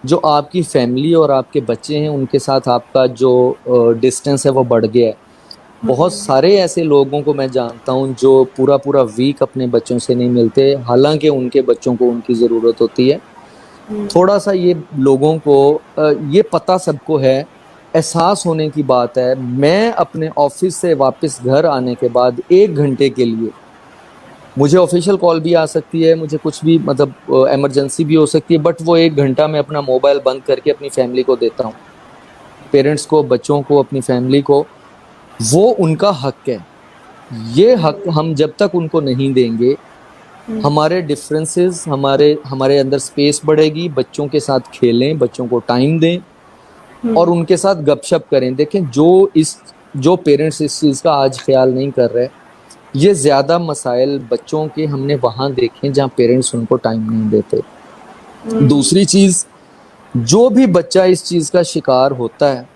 जो आपकी फैमिली और आपके बच्चे हैं उनके साथ आपका जो डिस्टेंस है वो बढ़ गया है। बहुत सारे ऐसे लोगों को मैं जानता हूँ जो पूरा पूरा वीक अपने बच्चों से नहीं मिलते, हालांकि उनके बच्चों को उनकी ज़रूरत होती है। थोड़ा सा ये लोगों को ये पता सबको है, एहसास होने की बात है। मैं अपने ऑफिस से वापस घर आने के बाद 1 घंटे के लिए, मुझे ऑफिशियल कॉल भी आ सकती है, मुझे कुछ भी मतलब इमरजेंसी भी हो सकती है, बट वो 1 घंटा मैं अपना मोबाइल बंद करके अपनी फैमिली को देता हूँ, पेरेंट्स को, बच्चों को, अपनी फैमिली को। वो उनका हक है। ये हक हम जब तक उनको नहीं देंगे, हमारे डिफरेंसेस, हमारे अंदर स्पेस बढ़ेगी। बच्चों के साथ खेलें, बच्चों को टाइम दें और उनके साथ गपशप करें। देखें, जो पेरेंट्स इस चीज़ का आज ख्याल नहीं कर रहे, ये ज़्यादा मसाइल बच्चों के हमने वहाँ देखे जहाँ पेरेंट्स उनको टाइम नहीं देते। दूसरी चीज़, जो भी बच्चा इस चीज़ का शिकार होता है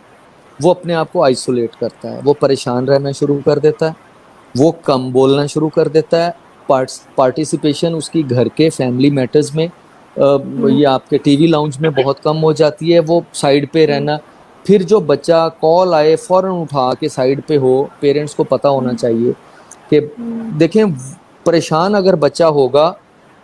वो अपने आप को आइसोलेट करता है, वो परेशान रहना शुरू कर देता है, वो कम बोलना शुरू कर देता है। पार्टिसिपेशन उसकी घर के फैमिली मैटर्स में ये आपके टीवी लाउंज में बहुत कम हो जाती है, वो साइड पे रहना। फिर जो बच्चा कॉल आए फौरन उठा के साइड पे हो, पेरेंट्स को पता होना चाहिए कि देखें, परेशान अगर बच्चा होगा,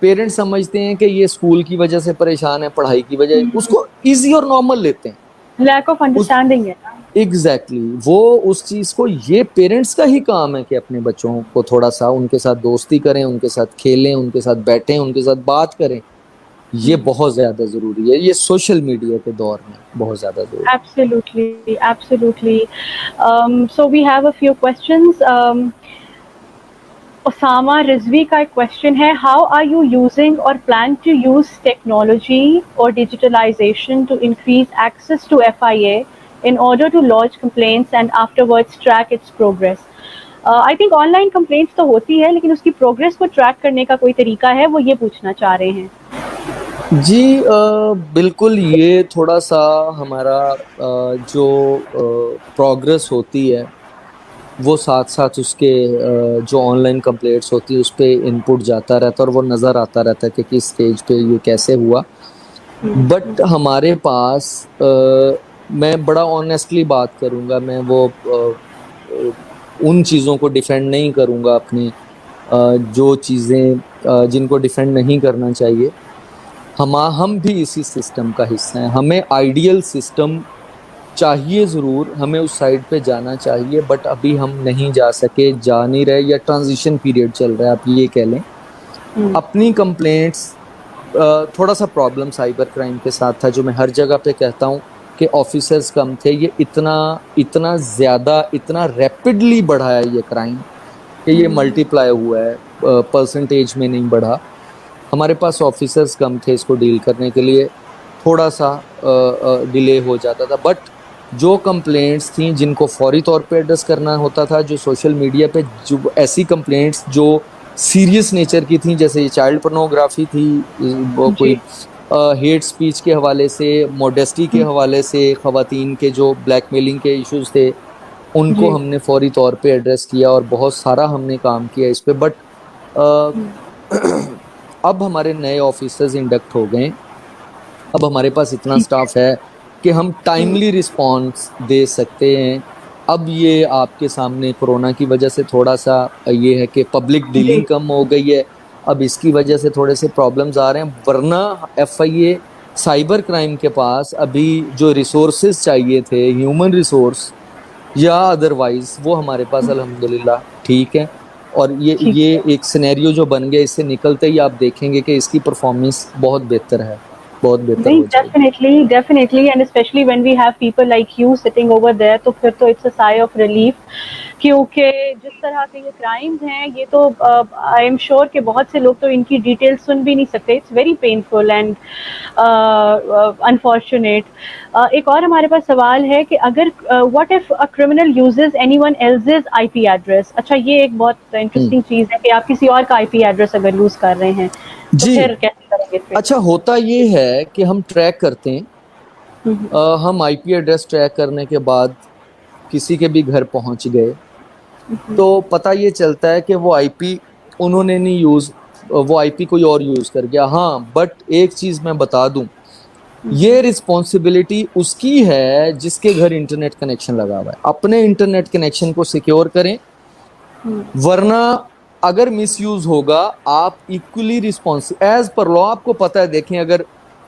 पेरेंट्स समझते हैं कि ये स्कूल की वजह से परेशान है, पढ़ाई की वजह, उसको इजी और नॉर्मल लेते हैं। लैक ऑफ अंडरस्टैंडिंग है ना। एग्जैक्टली वो उस चीज को, ये पेरेंट्स का ही काम है कि अपने बच्चों को थोड़ा सा उनके साथ दोस्ती करें, उनके साथ खेलें, उनके साथ बैठें, उनके साथ बात करें। ये बहुत ज्यादा जरूरी है, ये सोशल मीडिया के दौर में बहुत ज्यादा जरूरी है। Absolutely, absolutely. So we have a few questions. Osama Rizvi का एक क्वेश्चन है, हाउ आर यू यूजिंग और प्लान टू यूज टेक्नोलॉजी और digitalization to increase access to FIA in order to lodge complaints and afterwards track its progress? I think online complaints तो होती है, लेकिन उसकी प्रोग्रेस को ट्रैक करने का कोई तरीका है, वो ये पूछना चाह रहे हैं। जी बिल्कुल, ये थोड़ा सा हमारा जो प्रोग्रेस होती है वो साथ साथ उसके जो ऑनलाइन कंप्लेंट्स होती है उस पर इनपुट जाता रहता है और वो नज़र आता रहता है कि किस स्टेज पे ये कैसे हुआ। बट हमारे पास मैं बड़ा ऑनेस्टली बात करूँगा, मैं वो उन चीज़ों को डिफेंड नहीं करूँगा अपनी, जो चीज़ें जिनको डिफेंड नहीं करना चाहिए। हम भी इसी सिस्टम का हिस्सा हैं। हमें आइडियल सिस्टम चाहिए ज़रूर, हमें उस साइड पे जाना चाहिए, बट अभी हम नहीं जा सके, जा नहीं रहे, या ट्रांजिशन पीरियड चल रहा है, आप ये कह लें। अपनी कंप्लेंट्स, थोड़ा सा प्रॉब्लम साइबर क्राइम के साथ था, जो मैं हर जगह पे कहता हूँ कि ऑफिसर्स कम थे। ये इतना ज़्यादा, इतना रैपिडली बढ़ा है ये क्राइम कि ये मल्टीप्लाई हुआ है, परसेंटेज में नहीं बढ़ा। हमारे पास ऑफिसर्स कम थे इसको डील करने के लिए, थोड़ा सा डिले हो जाता था। बट जो कंप्लेंट्स थी जिनको फौरी तौर पे एड्रेस करना होता था, जो सोशल मीडिया पे जो ऐसी कंप्लेंट्स जो सीरियस नेचर की थी, जैसे चाइल्ड पोर्नोग्राफी थी, कोई हेट स्पीच के हवाले से, मॉडेस्टी के हवाले से, ख़वातीन के जो ब्लैकमेलिंग के इश्यूज थे, उनको हमने फौरी तौर पे एड्रेस किया और बहुत सारा हमने काम किया इस पे। बट अब हमारे नए ऑफिसर्स इंडक्ट हो गए, अब हमारे पास इतना स्टाफ है कि हम टाइमली रिस्पॉन्स दे सकते हैं। अब ये आपके सामने कोरोना की वजह से थोड़ा सा ये है कि पब्लिक जी। डीलिंग कम हो गई है, अब इसकी वजह से थोड़े से प्रॉब्लम्स आ रहे हैं, वरना एफआईए साइबर क्राइम के पास अभी जो रिसोर्सेज चाहिए थे, ह्यूमन रिसोर्स या अदरवाइज, वो हमारे पास अल्हम्दुलिल्लाह ठीक है। और ठीक ये है। एक सिनेरियो जो बन गया, इससे निकलते ही आप देखेंगे कि इसकी परफॉर्मेंस बहुत बेहतर है, बहुत बेहतर नहीं, हो जाएगी। Definitely definitely, and specially when we have people like you sitting over there, तो फिर तो it's a sigh of relief, क्योंकि जिस तरह के ये क्राइम्स हैं, ये तो आई एम श्योर कि बहुत से लोग तो इनकी डिटेल्स सुन भी नहीं सकते। It's very painful and unfortunate. एक और हमारे पास सवाल है कि अगर what if a criminal uses anyone else's IP address. अच्छा, ये एक बहुत इंटरेस्टिंग चीज है कि आप किसी और का आईपी एड्रेस अगर यूज कर रहे हैं, तो जी, फिर कैसे करेंगे फिर? अच्छा होता ये है कि हम ट्रैक करते हैं, हम आईपी एड्रेस ट्रैक करने के बाद किसी के भी घर पहुंच गए, तो पता ये चलता है कि वो आईपी उन्होंने नहीं यूज, वो आईपी कोई और यूज कर गया। हाँ, बट एक चीज मैं बता दूं, ये रिस्पॉन्सिबिलिटी उसकी है जिसके घर इंटरनेट कनेक्शन लगा हुआ है। अपने इंटरनेट कनेक्शन को सिक्योर करें, वरना अगर मिसयूज होगा, आप equally responsible as per law. आपको पता है, देखें, अगर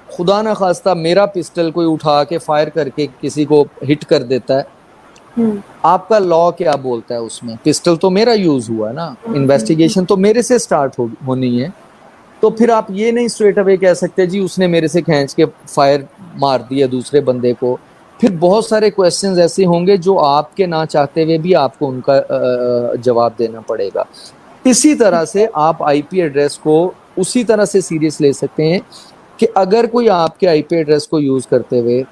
खुदा ना खास्ता मेरा पिस्टल कोई उठा के फायर करके किसी को हिट कर देता है, आपका लॉ क्या बोलता है उसमें? पिस्टल तो मेरा यूज हुआ है ना, इन्वेस्टिगेशन तो मेरे से स्टार्ट होनी है। तो फिर आप ये नहीं स्ट्रेट अवे कह सकते जी उसने मेरे से खींच के फायर मार दिया दूसरे बंदे को। फिर बहुत सारे क्वेश्चंस ऐसे होंगे जो आपके ना चाहते हुए भी आपको उनका जवाब देना पड़ेगा। इसी तरह से आप आईपी एड्रेस को उसी तरह से सीरियस ले सकते हैं कि अगर कोई आपके आईपी एड्रेस को यूज करते हुए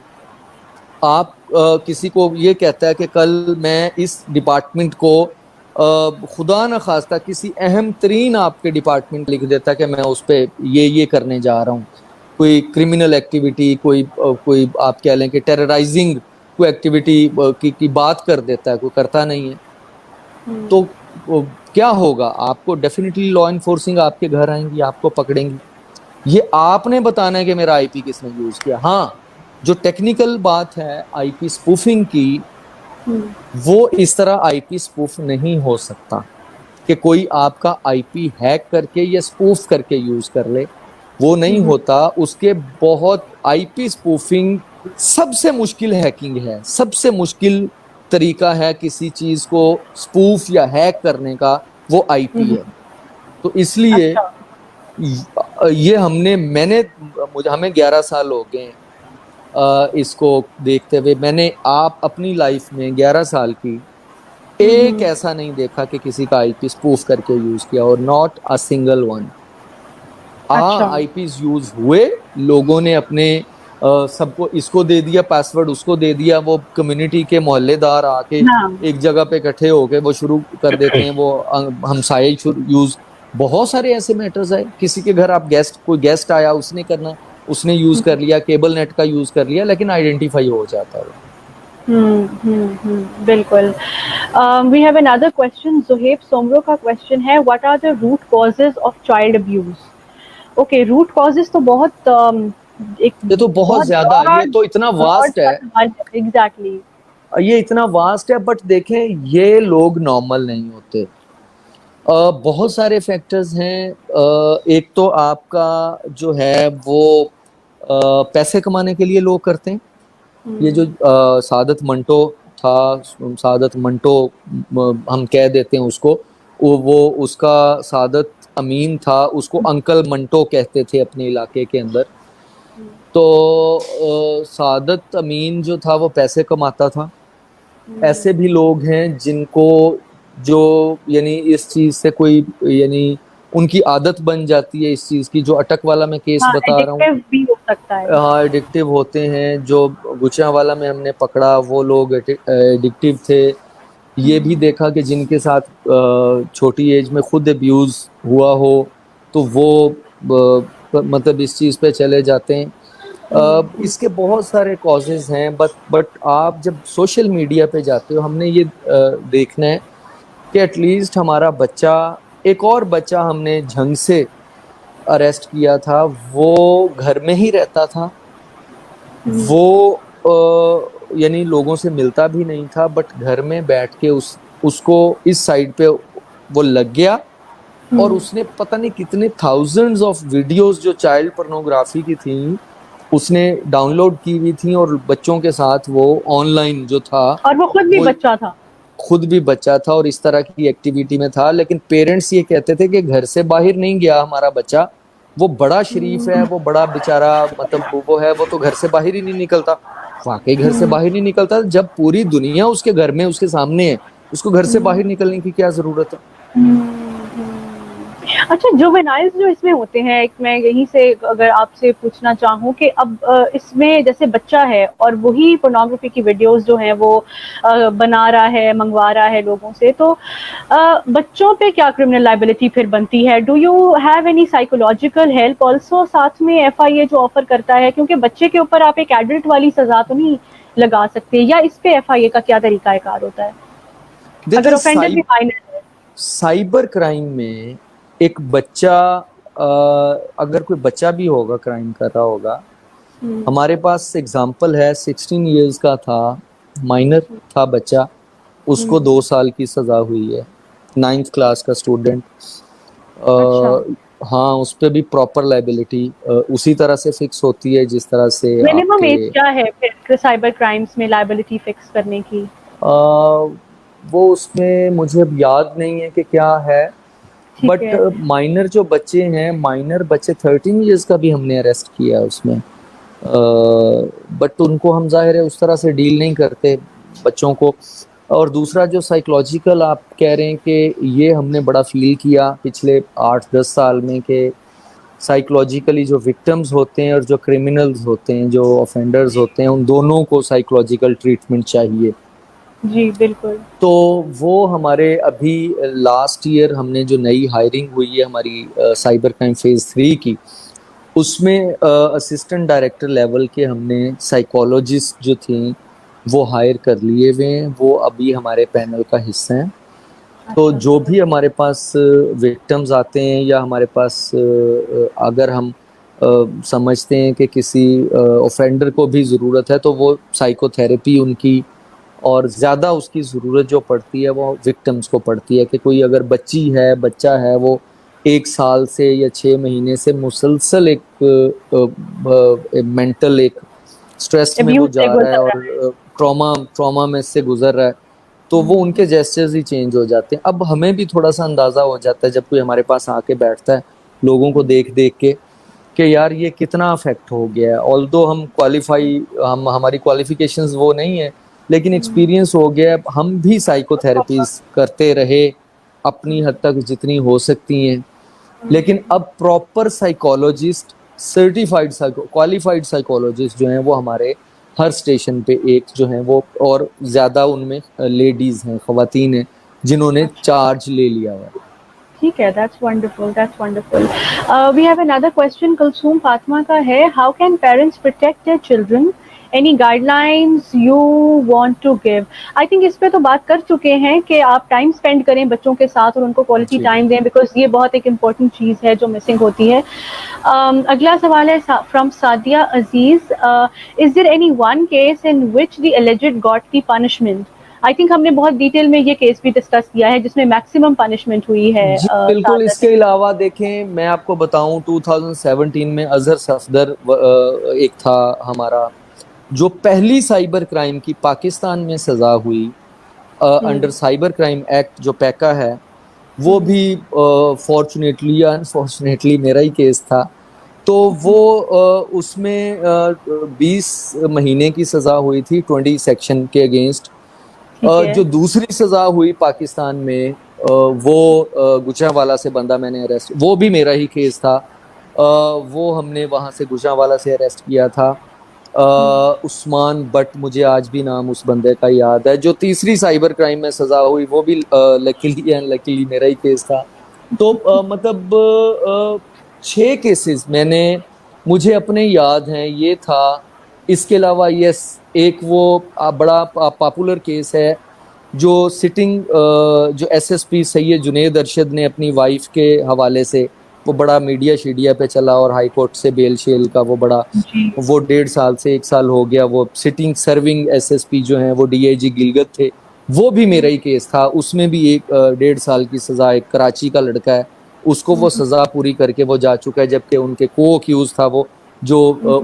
आप किसी को ये कहता है कि कल मैं इस डिपार्टमेंट को खुदा न खास्ता किसी अहम तरीन आपके डिपार्टमेंट लिख देता कि मैं उस पर ये करने जा रहा हूँ, कोई क्रिमिनल एक्टिविटी, कोई आप कह लें कि टेरराइजिंग कोई एक्टिविटी की बात कर देता है, कोई करता नहीं है, तो क्या होगा? आपको डेफिनेटली लॉ इन्फोर्सिंग आपके घर आएंगी, आपको पकड़ेंगी। ये आपने बताना है कि मेरा आईपी किसने यूज किया। हाँ, जो टेक्निकल बात है आईपी स्पूफिंग की, वो इस तरह आईपी स्पूफ नहीं हो सकता कि कोई आपका आईपी हैक करके या स्पूफ करके यूज कर ले, वो नहीं होता। उसके बहुत आईपी स्पूफिंग सबसे मुश्किल हैकिंग है, सबसे मुश्किल तरीका है किसी चीज को स्पूफ या हैक करने का, वो आईपी है। तो इसलिए अच्छा। ये हमें 11 साल हो गए इसको देखते हुए। मैंने आप अपनी लाइफ में 11 साल की एक ऐसा नहीं देखा कि किसी का आईपी स्पूफ करके यूज किया, और नॉट अ सिंगल वन। अच्छा। आईपीज यूज हुए, लोगों ने अपने सबको इसको दे दिया पासवर्ड, उसको दे दिया, वो कम्युनिटी के मोहल्लेदार आके हाँ। एक जगह पे इकट्ठे होके वो शुरू कर देते हैं, वो हमसाये यूज। बहुत सारे ऐसे मैटर्स है, किसी के घर आप कोई गेस्ट आया, उसने करना, उसने यूज कर लिया, केबल नेट का यूज कर लिया, लेकिन आइडेंटिफाई हो जाता है। बिल्कुल। We have another question. Zuhaib Soomro का क्वेश्चन है, what are the root causes of child abuse? Okay, root causes तो बहुत एक ये तो बहुत ज्यादा, ये तो इतना वास्ट है, एग्जैक्टली। ये इतना वास्ट है। बट देखें, ये लोग नॉर्मल नहीं होते। बहुत सारे फैक्टर्स हैं। एक तो आपका जो है वो पैसे कमाने के लिए लोग करते हैं। ये जो सादत मंटो था, सादत मंटो हम कह देते हैं उसको, वो उसका सादत अमीन था, उसको अंकल मंटो कहते थे अपने इलाके के अंदर। तो सादत अमीन जो था वो पैसे कमाता था। ऐसे भी लोग हैं जिनको जो यानी इस चीज से कोई यानी उनकी आदत बन जाती है इस चीज की, जो अटक वाला मैं केस हाँ, बता रहा हूँ। एडिक्टिव भी हो सकता है। हाँ, एडिक्टिव होते हैं। जो गुजरांवाला में हमने पकड़ा, वो लोग एडिक्टिव थे। ये भी देखा कि जिनके साथ छोटी एज में खुद अब्यूज हुआ हो, तो वो मतलब इस चीज पे चले जाते हैं। इसके बहुत सारे कॉजेज हैं, बट आप जब सोशल मीडिया पे जाते हो, हमने ये देखना है कि एटलीस्ट हमारा बच्चा, एक और बच्चा हमने झंग से अरेस्ट किया था, वो घर में ही रहता था, वो यानी लोगों से मिलता भी नहीं था, बट घर में बैठ के उसको इस साइड पे वो लग गया और उसने पता नहीं कितने थाउजेंड्स ऑफ वीडियोस जो चाइल्ड पोर्नोग्राफी की थी उसने डाउनलोड की हुई थी, और बच्चों के साथ वो ऑनलाइन जो था और वो खुद भी वो बच्चा था। खुद भी बच्चा था और इस तरह की एक्टिविटी में था। लेकिन पेरेंट्स ये कहते थे कि घर से बाहर नहीं गया हमारा बच्चा, वो बड़ा शरीफ है, वो बड़ा बेचारा, मतलब वो है, वो तो घर से बाहर ही नहीं निकलता। वाकई घर से बाहर नहीं निकलता, जब पूरी दुनिया उसके घर में उसके सामने है, उसको घर से बाहर निकलने की क्या जरूरत है। अच्छा, जुवेनाइल्स जो इसमें होते हैं, एक मैं यहीं से अगर आपसे पूछना चाहूँ कि अब इसमें जैसे बच्चा है और वही पोर्नोग्राफी की वीडियोस जो हैं वो बना रहा है, मंगवा रहा है लोगों से, तो बच्चों पे क्या क्रिमिनल लायबिलिटी फिर बनती है? Do you have any psychological help also साथ में एफआईए जो ऑफर करता है? क्योंकि बच्चे के ऊपर आप एक एडल्ट वाली सजा तो नहीं लगा सकते, या इस पे एफआईए का क्या तरीका कार होता है अगर देखिए, ऑफेंडर भी माइनर है? साइबर क्राइम में एक बच्चा, अगर कोई बच्चा भी होगा क्राइम कर रहा होगा, हमारे पास एग्जाम्पल है, 16 इयर्स का था, माइनर था बच्चा, उसको 2 साल की सजा हुई है, 9th क्लास का स्टूडेंट। अच्छा, हाँ, उस पर भी प्रॉपर लाइबिलिटी उसी तरह से फिक्स होती है जिस तरह से मिनिमम आपके एज क्या है फिर साइबर क्राइम्स में लायबिलिटी फिक्स करने की? वो उसमें मुझे अब याद नहीं है कि क्या है, ठीक बट है। माइनर जो बच्चे हैं, माइनर बच्चे 13 इयर्स का भी हमने अरेस्ट किया है उसमें, बट उनको हम जाहिर है उस तरह से डील नहीं करते बच्चों को। और दूसरा जो साइकोलॉजिकल आप कह रहे हैं कि ये हमने बड़ा फील किया पिछले 8-10 साल में कि साइकोलॉजिकली जो विक्टिम्स होते हैं और जो क्रिमिनल्स होते हैं, जो ऑफेंडर्स होते हैं, उन दोनों को साइकोलॉजिकल ट्रीटमेंट चाहिए। जी, बिल्कुल। तो वो हमारे अभी लास्ट ईयर हमने जो नई हायरिंग हुई है हमारी साइबर क्राइम फेज 3 की, उसमें असिस्टेंट डायरेक्टर लेवल के हमने साइकोलॉजिस्ट जो थी वो हायर कर लिए हुए हैं, वो अभी हमारे पैनल का हिस्सा हैं। तो अच्छा, जो भी हमारे पास विक्टिम्स आते हैं या हमारे पास अगर हम समझते हैं कि किसी ऑफेंडर को भी ज़रूरत है, तो वो साइकोथेरेपी उनकी, और ज़्यादा उसकी ज़रूरत जो पड़ती है वो विक्टिम्स को पड़ती है कि कोई अगर बच्ची है, बच्चा है, वो 1 साल से या 6 महीने से मुसलसल एक मेंटल एक स्ट्रेस में वो अब्यूज़ से जा रहा है गुज़र रहा है। और ट्रॉमा ट्रॉमा में से गुजर रहा है, तो वो उनके जेस्चर्स ही चेंज हो जाते हैं। अब हमें भी थोड़ा सा अंदाजा हो जाता है जब कोई हमारे पास आके बैठता है लोगों को देख देख के कि यार ये कितना अफेक्ट हो गया है। ऑल्दो हम क्वालिफाई, हम हमारी क्वालिफिकेशंस वो नहीं है, लेकिन एक्सपीरियंस हो गया है, हम भी साइकोथेरेपीज करते रहे अपनी हद तक जितनी हो सकती हैं। लेकिन अब proper psychologist, certified qualified psychologist जो हैं वो हमारे हर स्टेशन पे एक जो हैं वो, और ज़्यादा उनमें लेडीज़ हैं, ख़वातीन हैं जिन्होंने अच्छा, चार्ज ले लिया हुआ है। ठीक है, that's wonderful, that's wonderful. We have another question Kulsoom Fatima का है, how can parents protect their children? Any guidelines you want to give? I think इस पे तो बात कर चुके हैं कि आप टाइम स्पेंड करें बच्चों के साथ और उनको क्वालिटी जी। टाइम दें, बिकॉज ये बहुत एक इम्पॉर्टेंट चीज़ है जो मिसिंग होती है। अगला सवाल है from Sadia Aziz, is there any one case in which the alleged got the punishment? I think हमने बहुत डिटेल में ये केस भी डिस्कस किया है जिसमें मैक्सिमम पनिशमेंट हुई है जी बिल्कुल, सादत। इसके अलावा देखें मैं आपको बताऊं 2017 में अजहर सफदर एक था हमारा, जो पहली साइबर क्राइम की पाकिस्तान में सजा हुई अंडर साइबर क्राइम एक्ट जो पैका है, वो भी फॉर्चुनेटली या अनफॉर्चुनेटली मेरा ही केस था। तो वो उसमें 20 महीने की सजा हुई थी 20 सेक्शन के अगेंस्ट। ठीक है। जो दूसरी सजा हुई पाकिस्तान में, वो गुजरांवाला से बंदा मैंने अरेस्ट, वो भी मेरा ही केस था। वो हमने वहां से गुजरांवाला से अरेस्ट किया था। उस्मान बट, मुझे आज भी नाम उस बंदे का याद है। जो तीसरी साइबर क्राइम में सजा हुई वो भी लकीली एंड लकीली मेरा ही केस था। तो मतलब 6 केसेस मैंने, मुझे अपने याद हैं ये था। इसके अलावा यस, एक वो बड़ा पॉपुलर केस है जो सिटिंग जो एसएसपी सैयद जुनेद अरशद ने अपनी वाइफ के हवाले से वो बड़ा मीडिया शीडिया पे चला और हाई कोर्ट से बेल शेल का वो बड़ा, जी। वो 1.5 साल से 1 साल हो गया। वो सिटिंग सर्विंग एसएसपी जो हैं वो डीआईजी गिलगित थे, वो भी मेरा ही केस था। उसमें भी 1.5 साल की सजा, एक कराची का लड़का है, उसको वो सजा पूरी करके वो जा चुका है, जबकि उनके को अक्यूज था वो जो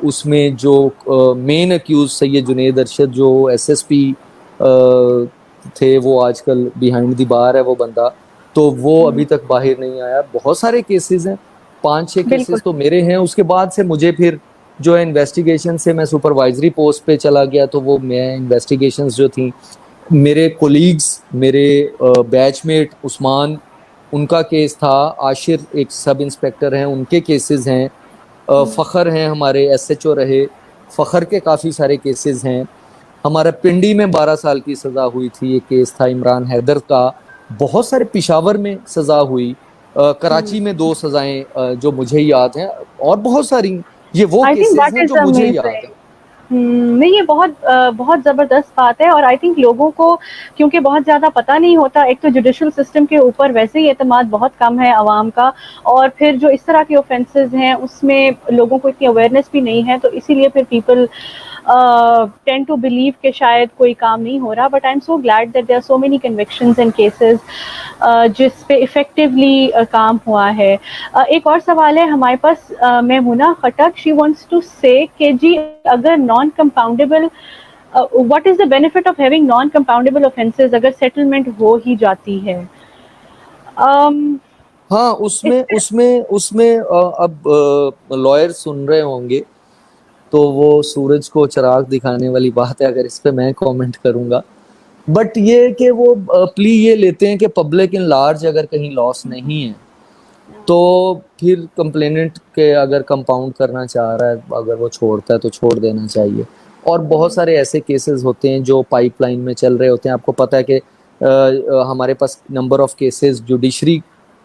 उसमें जो मेन अक्यूज सैयद जुनेद अरशद जो एसएसपी थे, वो आजकल बिहाइंड द बार है वो बंदा, तो वो अभी तक बाहर नहीं आया। बहुत सारे केसेस हैं, 5-6 बिल्कुल। केसेस तो मेरे हैं। उसके बाद से मुझे फिर जो है इन्वेस्टिगेशन से मैं सुपरवाइजरी पोस्ट पे चला गया, तो वो मैं इन्वेस्टिगेशंस जो थी, मेरे कोलीग्स, मेरे बैचमेट उस्मान, उनका केस था, आशिर एक सब इंस्पेक्टर हैं, उनके केसेस हैं, फ़खर हैं हमारे एसएचओ रहे, फ़खर के काफ़ी सारे केसेस हैं। हमारा पिंडी में 12 साल की सज़ा हुई थी, ये केस था इमरान हैदर का। बहुत सारे पेशावर में सज़ा हुई, कराची में 2 सज़ाएं जो मुझे याद हैं, और बहुत सारी। ये वो आई थिंक केसेस दैट हैं इज जो मुझे याद अमेजिंग। हैं। नहीं, ये बहुत ज़बरदस्त बात है, और आई थिंक लोगों को क्योंकि बहुत ज़्यादा पता नहीं होता, एक तो जुडिशल सिस्टम के ऊपर वैसे ही एतमाद बहुत कम है आवाम का, और फिर जो इस तरह के ऑफेंसेस हैं उसमें लोगों को इतनी अवेयरनेस भी नहीं है, तो इसीलिए फिर पीपल टेंड टू बिलीव कि शायद कोई काम नहीं हो रहा। But I am so glad that there are so many convictions and cases जिस पे इफेक्टिवली काम हुआ है। एक और सवाल है हमारे पास, मेमुना खटक, शी वांट्स टू से कि जी अगर non compoundable, what is the benefit of having non compoundable offences अगर सेटलमेंट हो ही जाती है? हाँ, इस उसमें पे उसमें उसमें अब लॉयर सुन रहे होंगे, तो वो सूरज को चिराग दिखाने वाली बात है अगर इस पे मैं कमेंट करूंगा। बट ये कि वो प्ली ये लेते हैं कि पब्लिक इन लार्ज अगर कहीं लॉस नहीं है, तो फिर कंप्लेनेंट के अगर कंपाउंड करना चाह रहा है, अगर वो छोड़ता है तो छोड़ देना चाहिए। और बहुत सारे ऐसे केसेस होते हैं जो पाइपलाइन में चल रहे होते हैं। आपको पता है कि हमारे पास नंबर ऑफ केसेस जुडिशरी,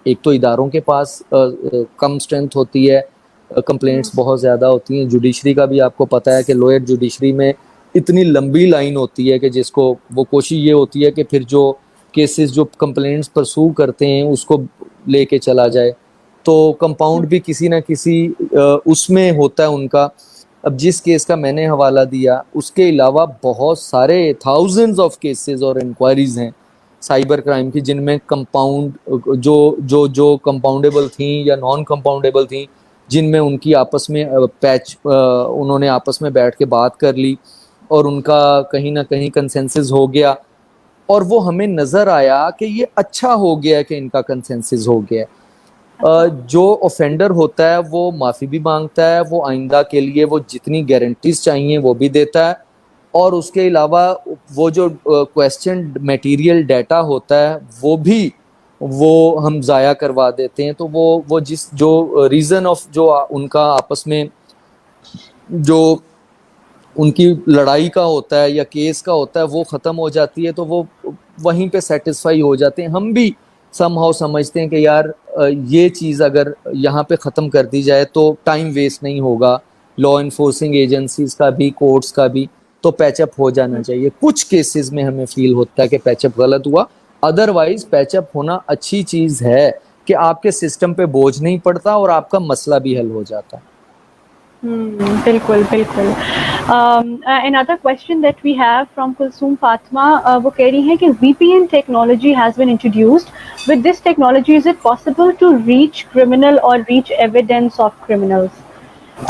एक तो इदारों के पास कम स्ट्रेंथ होती है, कंप्लेंट्स बहुत ज़्यादा होती हैं। जुडिशरी का भी आपको पता है कि लोअर जुडिशरी में इतनी लंबी लाइन होती है कि जिसको वो कोशिश ये होती है कि फिर जो केसेस जो कंप्लेंट्स परसू करते हैं उसको लेके चला जाए, तो कंपाउंड भी किसी ना किसी उसमें होता है उनका। अब जिस केस का मैंने हवाला दिया, उसके अलावा बहुत सारे थाउजेंड्स ऑफ केसेस और इंक्वायरीज हैं साइबर क्राइम की, जिनमें कंपाउंड जो जो जो कंपाउंडेबल थी या नॉन कंपाउंडेबल थी, जिनमें उनकी आपस में उन्होंने आपस में बैठ के बात कर ली और उनका कहीं ना कहीं कंसेंसस हो गया, और वो हमें नजर आया कि ये अच्छा हो गया कि इनका कंसेंसस हो गया। जो ऑफेंडर होता है वो माफी भी मांगता है, वो आइंदा के लिए वो जितनी गारंटीज चाहिए वो भी देता है, और उसके अलावा वो जो क्वेश्चन मटेरियल डाटा होता है वो भी वो हम ज़ाया करवा देते हैं। तो वो जिस जो रीज़न ऑफ जो उनका आपस में जो उनकी लड़ाई का होता है या केस का होता है वो ख़त्म हो जाती है, तो वो वहीं पे सेटिस्फाई हो जाते हैं। हम भी समहाउ समझते हैं कि यार ये चीज़ अगर यहाँ पे ख़त्म कर दी जाए तो टाइम वेस्ट नहीं होगा, लॉ इन्फोर्सिंग एजेंसीज का भी, कोर्ट्स का भी, तो पैचअप हो जाना चाहिए। कुछ केसेस में हमें फील होता है कि पैचअप गलत हुआ, अदरवाइज पैचअप होना अच्छी चीज़ है कि आपके सिस्टम पे बोझ नहीं पड़ता और आपका मसला भी हल हो जाता है। बिल्कुल, बिल्कुल। Another question that we have from Kulsoom Fatima, वो कह रही हैं कि VPN technology has been introduced. With this technology, is it possible to reach criminal or reach evidence of criminals?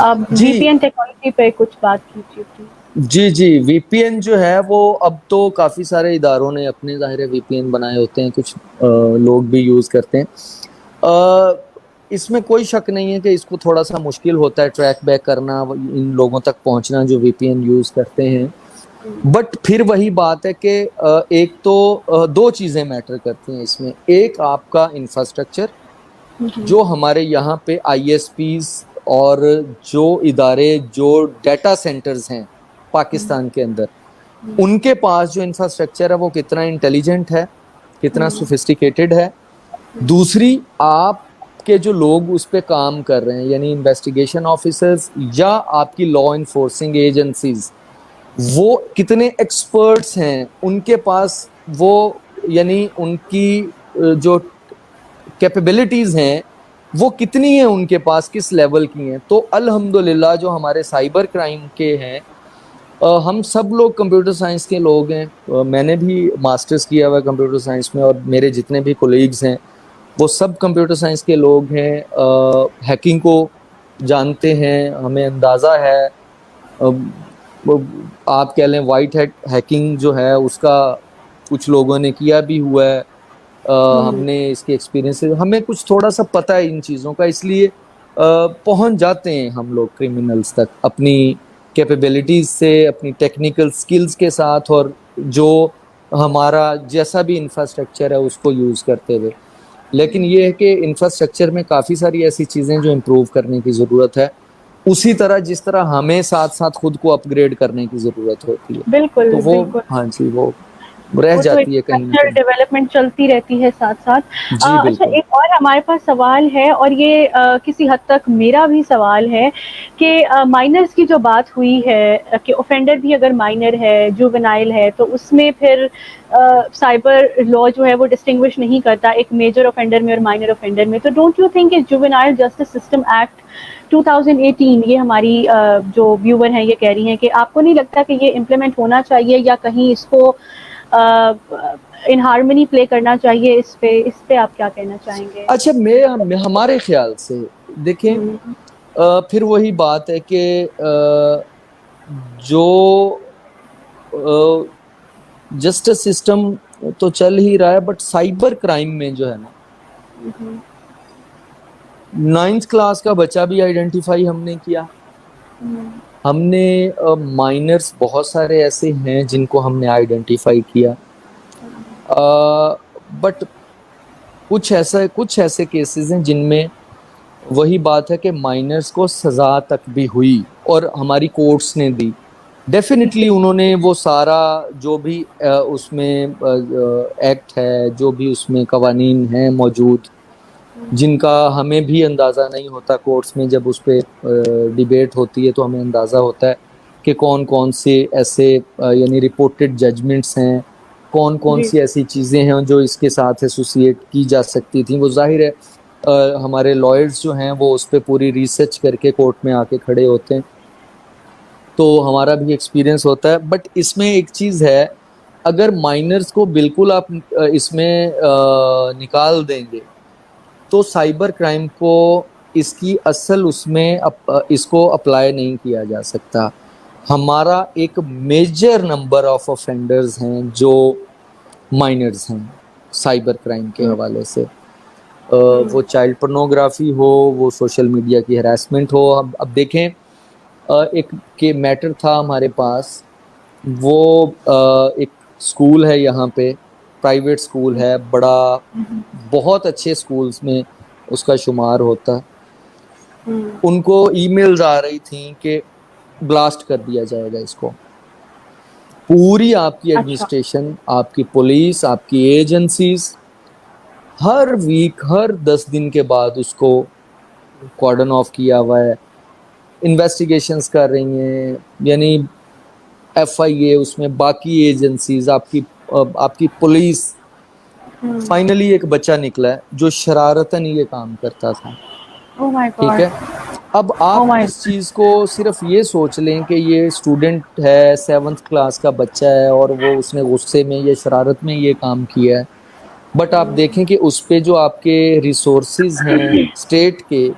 अब जी VPN टेक्नोलॉजी पे कुछ बात कीजिए प्लीज। जी जी, वीपीएन जो है वो अब तो काफ़ी सारे इदारों ने अपने ज़ाहिर वीपीएन बनाए होते हैं, कुछ लोग भी यूज़ करते हैं। इसमें कोई शक नहीं है कि इसको थोड़ा सा मुश्किल होता है ट्रैक बैक करना, इन लोगों तक पहुंचना जो वीपीएन यूज़ करते हैं। बट फिर वही बात है कि एक तो दो चीज़ें मैटर करती हैं इसमें। एक आपका इंफ्रास्ट्रक्चर, जो हमारे यहाँ पे आईएसपीज और जो इदारे जो डाटा सेंटर्स हैं पाकिस्तान के अंदर, उनके पास जो इंफ्रास्ट्रक्चर है वो कितना इंटेलिजेंट है, कितना सोफिस्टिकेटेड है। दूसरी, आपके जो लोग उस पे काम कर रहे हैं, यानी इन्वेस्टिगेशन ऑफिसर्स या आपकी लॉ इन्फोर्सिंग एजेंसीज, वो कितने एक्सपर्ट्स हैं उनके पास, वो यानी उनकी जो कैपेबिलिटीज हैं वो कितनी है उनके पास, किस लेवल की हैं। तो अल्हम्दुलिल्लाह जो हमारे साइबर क्राइम के हैं, हम सब लोग कंप्यूटर साइंस के लोग हैं। मैंने भी मास्टर्स किया हुआ है कंप्यूटर साइंस में, और मेरे जितने भी कोलीग्स हैं वो सब कंप्यूटर साइंस के लोग हैं। हैकिंग को जानते हैं, हमें अंदाज़ा है। आप कह लें वाइट हैट हैकिंग जो है उसका कुछ लोगों ने किया भी हुआ है। हमने इसके एक्सपीरियंस से हमें कुछ थोड़ा सा पता है इन चीज़ों का, इसलिए पहुंच जाते हैं हम लोग क्रिमिनल्स तक अपनी कैपेबिलिटीज से, अपनी टेक्निकल स्किल्स के साथ, और जो हमारा जैसा भी इंफ्रास्ट्रक्चर है उसको यूज़ करते हुए। लेकिन ये है कि इंफ्रास्ट्रक्चर में काफ़ी सारी ऐसी चीज़ें जो इम्प्रूव करने की ज़रूरत है, उसी तरह जिस तरह हमें साथ साथ खुद को अपग्रेड करने की ज़रूरत होती है। बिल्कुल तो वो, बिल्कुल, हाँ जी, वो रह वो तो जाती है कहीं ना इंफ्रास्ट्रक्चर कहीं। डेवलपमेंट चलती रहती है साथ साथ। जी अच्छा, बिल्कुल। एक और हमारे पास सवाल है, और ये किसी हद तक मेरा भी सवाल है कि माइनर्स की जो बात हुई है कि ऑफेंडर भी अगर माइनर है, जुवेनाइल है, तो उसमें फिर साइबर लॉ जो है वो डिस्टिंग्विश नहीं करता एक मेजर ऑफेंडर में और माइनर ऑफेंडर में। तो don't you think juvenile justice system act 2018, ये हमारी जो व्यूवर हैं ये कह रही हैं कि आपको नहीं लगता कि ये इम्प्लीमेंट होना चाहिए, या कहीं इसको इन हार्मनी प्ले करना चाहिए? इस पे आप क्या कहना चाहेंगे? अच्छा, हमारे ख्याल से देखें, हम्म, फिर वही बात है कि जो जस्टिस सिस्टम तो चल ही रहा है, बट साइबर क्राइम में जो है ना, नाइन्थ क्लास का बच्चा भी आइडेंटिफाई हमने किया। हमने माइनर्स बहुत सारे ऐसे हैं जिनको हमने आइडेंटिफाई किया। बट कुछ ऐसे केसेस हैं जिनमें वही बात है कि माइनर्स को सजा तक भी हुई और हमारी कोर्ट्स ने दी। डेफिनेटली उन्होंने वो सारा जो भी उसमें एक्ट है, जो भी उसमें कवानीन हैं मौजूद, जिनका हमें भी अंदाज़ा नहीं होता, कोर्ट्स में जब उस पर डिबेट होती है तो हमें अंदाज़ा होता है कि कौन कौन से ऐसे यानी रिपोर्टेड जजमेंट्स हैं, कौन कौन जी सी ऐसी चीज़ें हैं जो इसके साथ एसोसिएट की जा सकती थी। वो जाहिर है हमारे लॉयर्स जो हैं वो उस पर पूरी रिसर्च करके कोर्ट में आके खड़े होते हैं, तो हमारा भी एक्सपीरियंस होता है। बट इसमें एक चीज़ है, अगर माइनर्स को बिल्कुल आप इसमें निकाल देंगे तो साइबर क्राइम को इसकी असल उसमें इसको अप्लाई नहीं किया जा सकता। हमारा एक मेजर नंबर ऑफ ऑफेंडर्स हैं जो माइनर्स हैं साइबर क्राइम के हवाले से। वो चाइल्ड पोर्नोग्राफी हो, वो सोशल मीडिया की हरासमेंट हो। अब देखें, एक के मैटर था हमारे पास, वो एक स्कूल है यहाँ पे, प्राइवेट स्कूल है बड़ा, बहुत अच्छे स्कूल्स में उसका शुमार होता। उनको ईमेल्स आ रही थी कि ब्लास्ट कर दिया जाएगा इसको। पूरी आपकी अच्छा। एडमिनिस्ट्रेशन, आपकी पुलिस, आपकी एजेंसीज हर वीक, हर 10 दिन के बाद उसको कॉर्डन ऑफ किया हुआ है, इन्वेस्टिगेशंस कर रही हैं। यानी एफआईए, उसमें बाकी एजेंसीज, आपकी पुलिस। फाइनली एक बच्चा निकला है जो शरारतन ये काम करता था। ओह माय ठीक गॉड। है, अब ओह आप माय इस चीज़ को सिर्फ ये सोच लें कि ये स्टूडेंट है, 7th क्लास का बच्चा है, और वो उसने गुस्से में, ये शरारत में ये काम किया है। बट आप देखें कि उस पे जो आपके रिसोर्सेज हैं स्टेट के,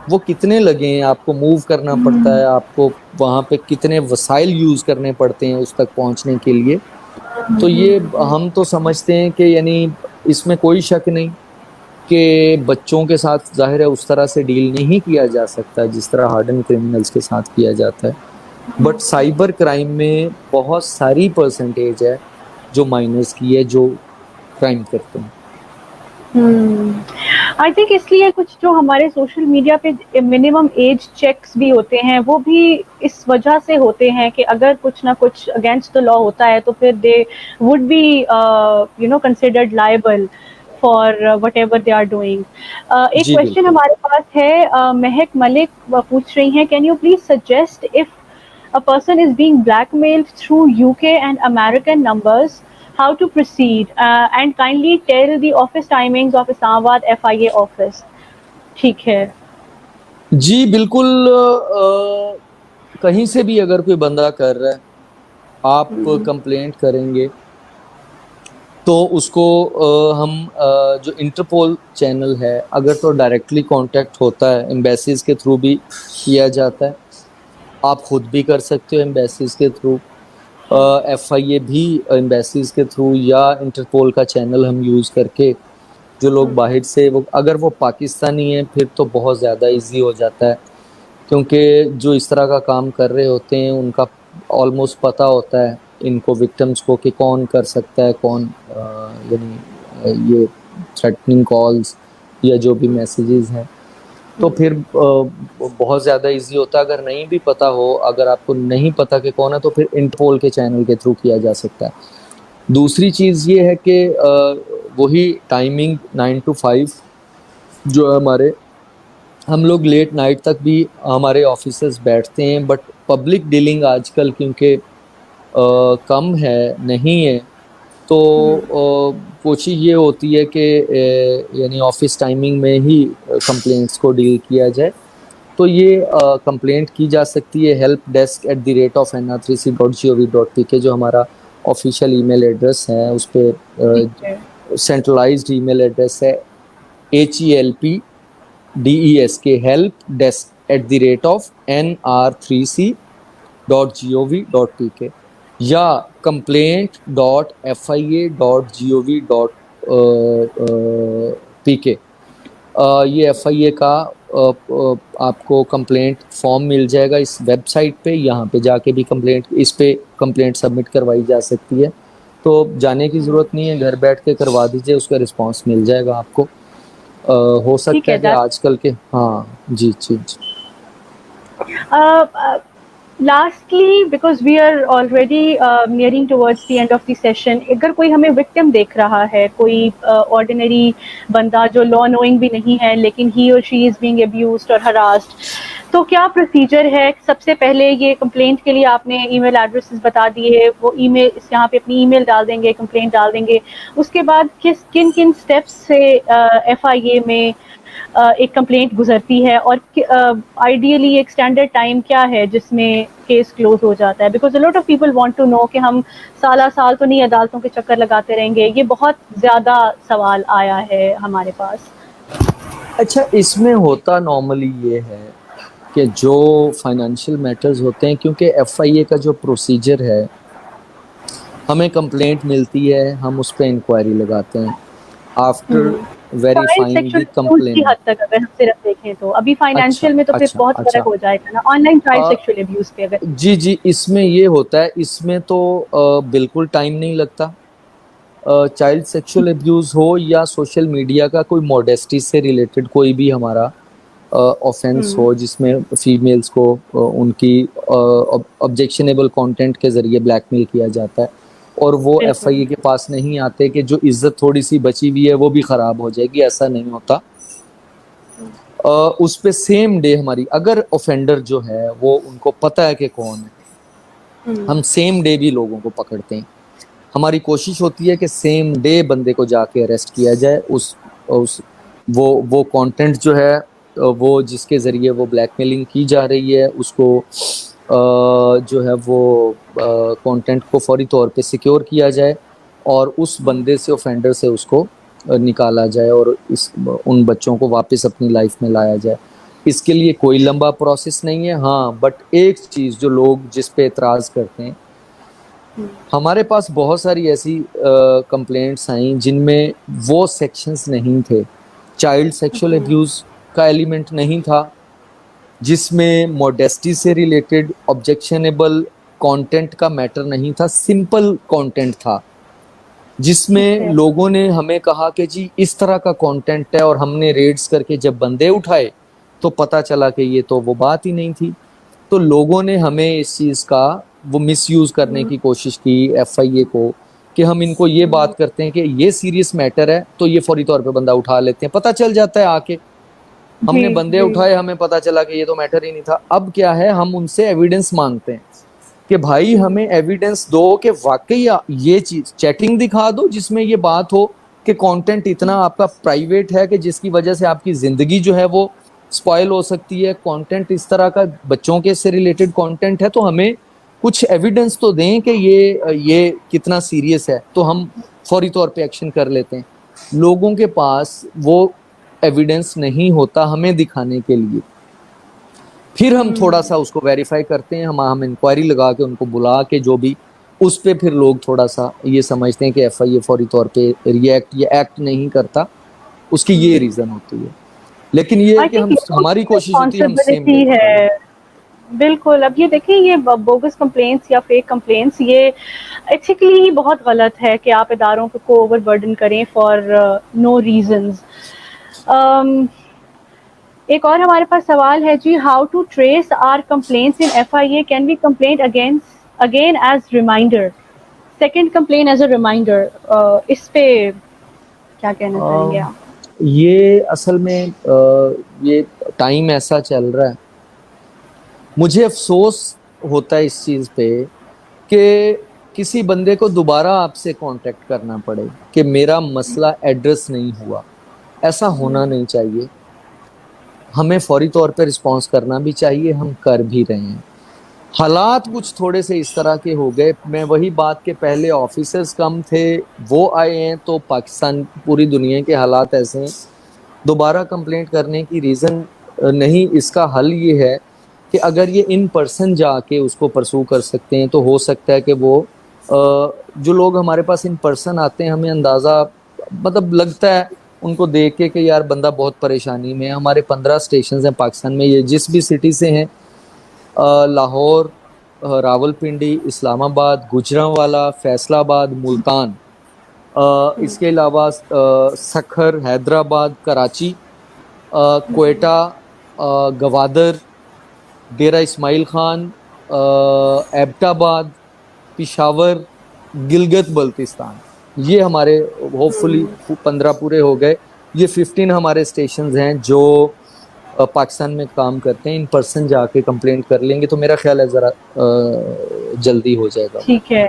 वो कितने लगे हैं। आपको मूव करना पड़ता है, आपको वहाँ पे कितने वसाइल यूज़ करने पड़ते हैं उस तक पहुँचने के लिए। तो ये हम तो समझते हैं कि यानी इसमें कोई शक नहीं कि बच्चों के साथ जाहिर है उस तरह से डील नहीं किया जा सकता जिस तरह हार्डन क्रिमिनल्स के साथ किया जाता है। बट साइबर क्राइम में बहुत सारी परसेंटेज है जो माइनर्स की है जो क्राइम करते हैं। आई थिंक इसलिए कुछ जो हमारे सोशल मीडिया पे मिनिमम एज चेक्स भी होते हैं, वो भी इस वजह से होते हैं कि अगर कुछ ना कुछ अगेंस्ट द लॉ होता है तो फिर they would be considered liable for whatever they are doing. एक जी क्वेश्चन बिल्कुल। हमारे पास है, महक मलिक पूछ रही हैं, can you please suggest if a person is being blackmailed through UK and American numbers, how to proceed, and kindly tell the office timings of Islamabad FIA office. ठीक है। जी बिल्कुल। कहीं से भी अगर कोई बंदा कर रहा है, आप कंप्लेंट करेंगे तो उसको हम जो इंटरपोल चैनल है, अगर तो डायरेक्टली कांटेक्ट होता है, एम्बेसीज के थ्रू भी किया जाता है। आप खुद भी कर सकते हो एम्बेसीज के थ्रू, FIA भी एम्बेसीज के थ्रू, या इंटरपोल का चैनल हम यूज़ करके। जो लोग बाहर से, वो अगर वो पाकिस्तानी है फिर तो बहुत ज़्यादा इजी हो जाता है, क्योंकि जो इस तरह का काम कर रहे होते हैं उनका ऑलमोस्ट पता होता है इनको विक्टिम्स को कि कौन कर सकता है, कौन ये थ्रेटनिंग कॉल्स या जो भी मैसेजेस हैं, तो फिर बहुत ज़्यादा इजी होता है। अगर नहीं भी पता हो, अगर आपको नहीं पता कि कौन है, तो फिर इंटरपोल के चैनल के थ्रू किया जा सकता है। दूसरी चीज़ ये है कि वही टाइमिंग 9 to 5 जो है हमारे, हम लोग लेट नाइट तक भी हमारे ऑफिसर्स बैठते हैं, बट पब्लिक डीलिंग आजकल क्योंकि कम है, नहीं है, तो कोशिश ये होती है कि यानी ऑफिस टाइमिंग में ही कंप्लेंट्स को डील किया जाए। तो ये कंप्लेंट की जा सकती है help@NR3C.gov.pk, जो हमारा ऑफिशियल ईमेल एड्रेस है। उस ठीक पर है। सेंट्रलाइज्ड ईमेल एड्रेस है HELPDESK help@NR3C.gov.pk या complaint.fia.gov.pk। ये FIA का आपको कंप्लेंट फॉर्म मिल जाएगा इस वेबसाइट पे, यहाँ पे जाके भी कंप्लेंट, इस पे कंप्लेंट सबमिट करवाई जा सकती है। तो जाने की ज़रूरत नहीं है, घर बैठ के करवा दीजिए, उसका रिस्पांस मिल जाएगा आपको। हो ठीक सकता है है कि दैट। आजकल के, हाँ जी जी जी। Lastly, because we are already nearing towards the end of the session, अगर कोई हमें victim देख रहा है, कोई ordinary बंदा जो law knowing भी नहीं है, लेकिन he or she is being abused or harassed, तो क्या प्रोसीजर है? सबसे पहले ये कंप्लेंट के लिए आपने ईमेल एड्रेसेस बता दिए, वो ईमेल यहाँ पे अपनी ईमेल डाल देंगे, कंप्लेंट डाल देंगे। उसके बाद किन किन स्टेप्स से FIA में एक कंप्लेंट गुजरती है, और आइडियली एक स्टैंडर्ड टाइम क्या है जिसमें केस क्लोज हो जाता है? Because a lot of people want to know कि हम साल साल तो नहीं अदालतों के चक्कर लगाते रहेंगे। ये बहुत ज़्यादा सवाल आया है हमारे पास। अच्छा, इसमें होता नॉर्मली ये है कि जो फाइनेंशियल मैटर्स होते हैं, क्योंकि FIA का जो प्रोसीजर है, हमें कंप्लेंट मिलती है, हम उस पर इंक्वायरी लगाते हैं after child verifying sexual the abuse की कंप्लेन। हद तक अगर हम सिर्फ देखें तो अभी अच्छा फाइनेंशियल में तो फिर अच्छा बहुत फर्क अच्छा। हो जाएगा ना, ऑनलाइन चाइल्ड अ, सेक्सुअल अब्यूज पे अगर। जी जी, इसमें ये होता है, इसमें तो बिल्कुल टाइम नहीं लगता। चाइल्ड सेक्सुअल अब्यूज हो या सोशल मीडिया का कोई मॉडेस्टी से रिलेटेड कोई भी हमारा ऑफेंस हो, जिसमें फीमेल्स को उनकी ऑब्जेक्शनेबल कंटेंट के जरिए ब्लैकमेल किया जाता है, और वो बिल्कुल। FIA के पास नहीं आते कि जो इज्जत थोड़ी सी बची हुई है वो भी खराब हो जाएगी, ऐसा नहीं होता। उस पे सेम डे हमारी, अगर ऑफेंडर जो है वो उनको पता है कि कौन है, हम सेम डे भी लोगों को पकड़ते हैं। हमारी कोशिश होती है कि सेम डे बंदे को जाके अरेस्ट किया जाए। उस वो कंटेंट जो है, वो जिसके ज़रिए वो ब्लैकमेलिंग की जा रही है, उसको जो है वो कंटेंट को फौरी तौर पे सिक्योर किया जाए, और उस बंदे से, ऑफेंडर से उसको निकाला जाए, और उन बच्चों को वापस अपनी लाइफ में लाया जाए। इसके लिए कोई लंबा प्रोसेस नहीं है। हाँ, बट एक चीज़ जो लोग जिस पे एतराज़ करते हैं, हमारे पास बहुत सारी ऐसी कंप्लेंट्स आई जिनमें वो सेक्शंस नहीं थे, चाइल्ड सेक्सुअल अब्यूज का एलिमेंट नहीं था, जिसमें मोडेस्टी से रिलेटेड ऑब्जेक्शनेबल कंटेंट का मैटर नहीं था, सिंपल कंटेंट था, ठीक जिसमें है। लोगों ने हमें कहा कि जी इस तरह का कंटेंट है, और हमने रेड्स करके जब बंदे उठाए तो पता चला कि ये तो वो बात ही नहीं थी। तो लोगों ने हमें इस चीज़ का वो मिसयूज़ करने की कोशिश की FIA को, कि हम इनको ये बात करते हैं कि ये सीरियस मैटर है, तो ये फौरी तौर पे बंदा उठा लेते हैं, पता चल जाता है आके। जी हमने बंदे जी। उठाए, हमें पता चला कि ये तो मैटर ही नहीं था। अब क्या है, हम उनसे एविडेंस मांगते हैं कि भाई हमें एविडेंस दो कि वाकई ये चीज़, चैटिंग दिखा दो जिसमें ये बात हो कि कंटेंट इतना आपका प्राइवेट है कि जिसकी वजह से आपकी ज़िंदगी जो है वो स्पॉइल हो सकती है। कंटेंट इस तरह का बच्चों के से रिलेटेड कंटेंट है, तो हमें कुछ एविडेंस तो दें कि ये कितना सीरियस है, तो हम फौरी तौर पे एक्शन कर लेते हैं। लोगों के पास वो एविडेंस नहीं होता हमें दिखाने के लिए, फिर हम थोड़ा सा उसको वेरीफाई करते हैं, हम इंक्वायरी लगा के उनको बुला के जो भी उस पे फिर लोग थोड़ा सा ये समझते हैं कि एफआईए फौरी तौर पे रिएक्ट या एक्ट नहीं करता, उसकी ये रीजन होती है। लेकिन ये है आई कि थिंक हम हमारी कोशिश होती है हम सेम रिस्पॉन्सिबिलिटी डे पकड़ लें। है। बिल्कुल, अब ये देखिए, ये बोगस कंप्लेंट्स या फेक कंप्लेंट्स, ये एथिकली ही बहुत गलत है कि आप इदारों को ओवरबर्डन करें फॉर नो रीजंस। एक और हमारे पास सवाल है जी, how to trace our complaints in FIA, can we complaint against again as reminder, second complain as a reminder, इस पे क्या कहना चाहेंगे आप? ये असल में ये टाइम ऐसा चल रहा है, मुझे अफसोस होता है इस चीज़ पे कि किसी बंदे को दोबारा आपसे कांटेक्ट करना पड़े कि मेरा मसला एड्रेस नहीं हुआ। ऐसा होना नहीं चाहिए। हमें फौरी तौर पे रिस्पॉन्स करना भी चाहिए, हम कर भी रहे हैं। हालात कुछ थोड़े से इस तरह के हो गए, मैं वही बात के पहले ऑफिसर्स कम थे, वो आए हैं, तो पाकिस्तान पूरी दुनिया के हालात ऐसे हैं। दोबारा कंप्लेंट करने की रीज़न नहीं, इसका हल ये है कि अगर ये इन पर्सन जाके उसको परसू कर सकते हैं, तो हो सकता है कि वो जो लोग हमारे पास इन पर्सन आते हैं, हमें अंदाज़ा मतलब लगता है उनको देख के कि यार बंदा बहुत परेशानी में है। हमारे 15 स्टेशन हैं पाकिस्तान में, ये जिस भी सिटी से हैं, लाहौर, रावलपिंडी, इस्लामाबाद, गुजरांवाला, फैसलाबाद, मुल्तान, इसके अलावा सखर, हैदराबाद, कराची, क्वेटा, गवादर, डेरा इस्माइल खान, एबटाबाद, पिशावर, गिलगित बल्तिस्तान, ये हमारे होपफुली 15 पूरे हो गए। ये 15 हमारे स्टेशंस हैं जो पाकिस्तान में काम करते हैं। इन पर्सन जाके कंप्लेंट कर लेंगे तो मेरा ख्याल है ज़रा जल्दी हो जाएगा। ठीक है,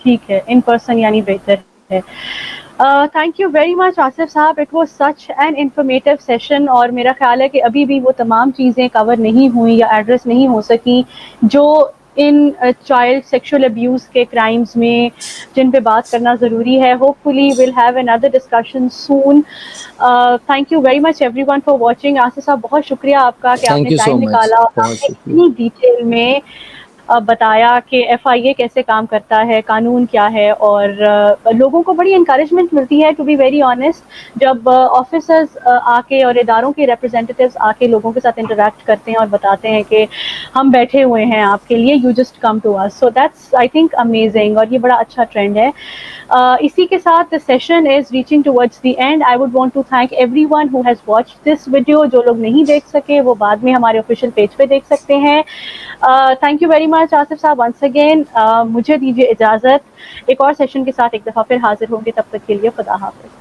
ठीक है, इन पर्सन यानी बेहतर है। Thank you very much Asif साहब, it was such an informative session, और मेरा ख्याल है कि अभी भी वो तमाम चीज़ें कवर नहीं हुई या एड्रेस नहीं हो सकी जो इन चाइल्ड सेक्सुअल अब्यूज़ के क्राइम्स में जिन पे बात करना ज़रूरी है। Hopefully will have another discussion soon. Thank you very much everyone for watching. Asif साहब, बहुत शुक्रिया आपका कि थैंक आपने यू सो टाइम मच, निकाला और बहुत आपने शुक्रिया। इतनी डिटेल में बताया कि एफआईए कैसे काम करता है, कानून क्या है, और लोगों को बड़ी इंकरेजमेंट मिलती है, टू बी वेरी ऑनेस्ट, जब ऑफिसर्स आके और इदारों के रिप्रेजेंटेटिव्स आके लोगों के साथ इंटरेक्ट करते हैं और बताते हैं कि हम बैठे हुए हैं आपके लिए, you just come to us. So that's I think amazing, और ये बड़ा अच्छा ट्रेंड है। इसी के साथ the session is reaching towards the end. I would want to thank everyone who has watched this video. जो लोग नहीं देख सके वो बाद में हमारे ऑफिशियल पेज पे देख सकते हैं। Thank you very much Asif साहब वंस अगेन। मुझे दीजिए इजाज़त, एक और सेशन के साथ एक दफ़ा फिर हाजिर होंगे, तब तक के लिए खुदा हाफिज़।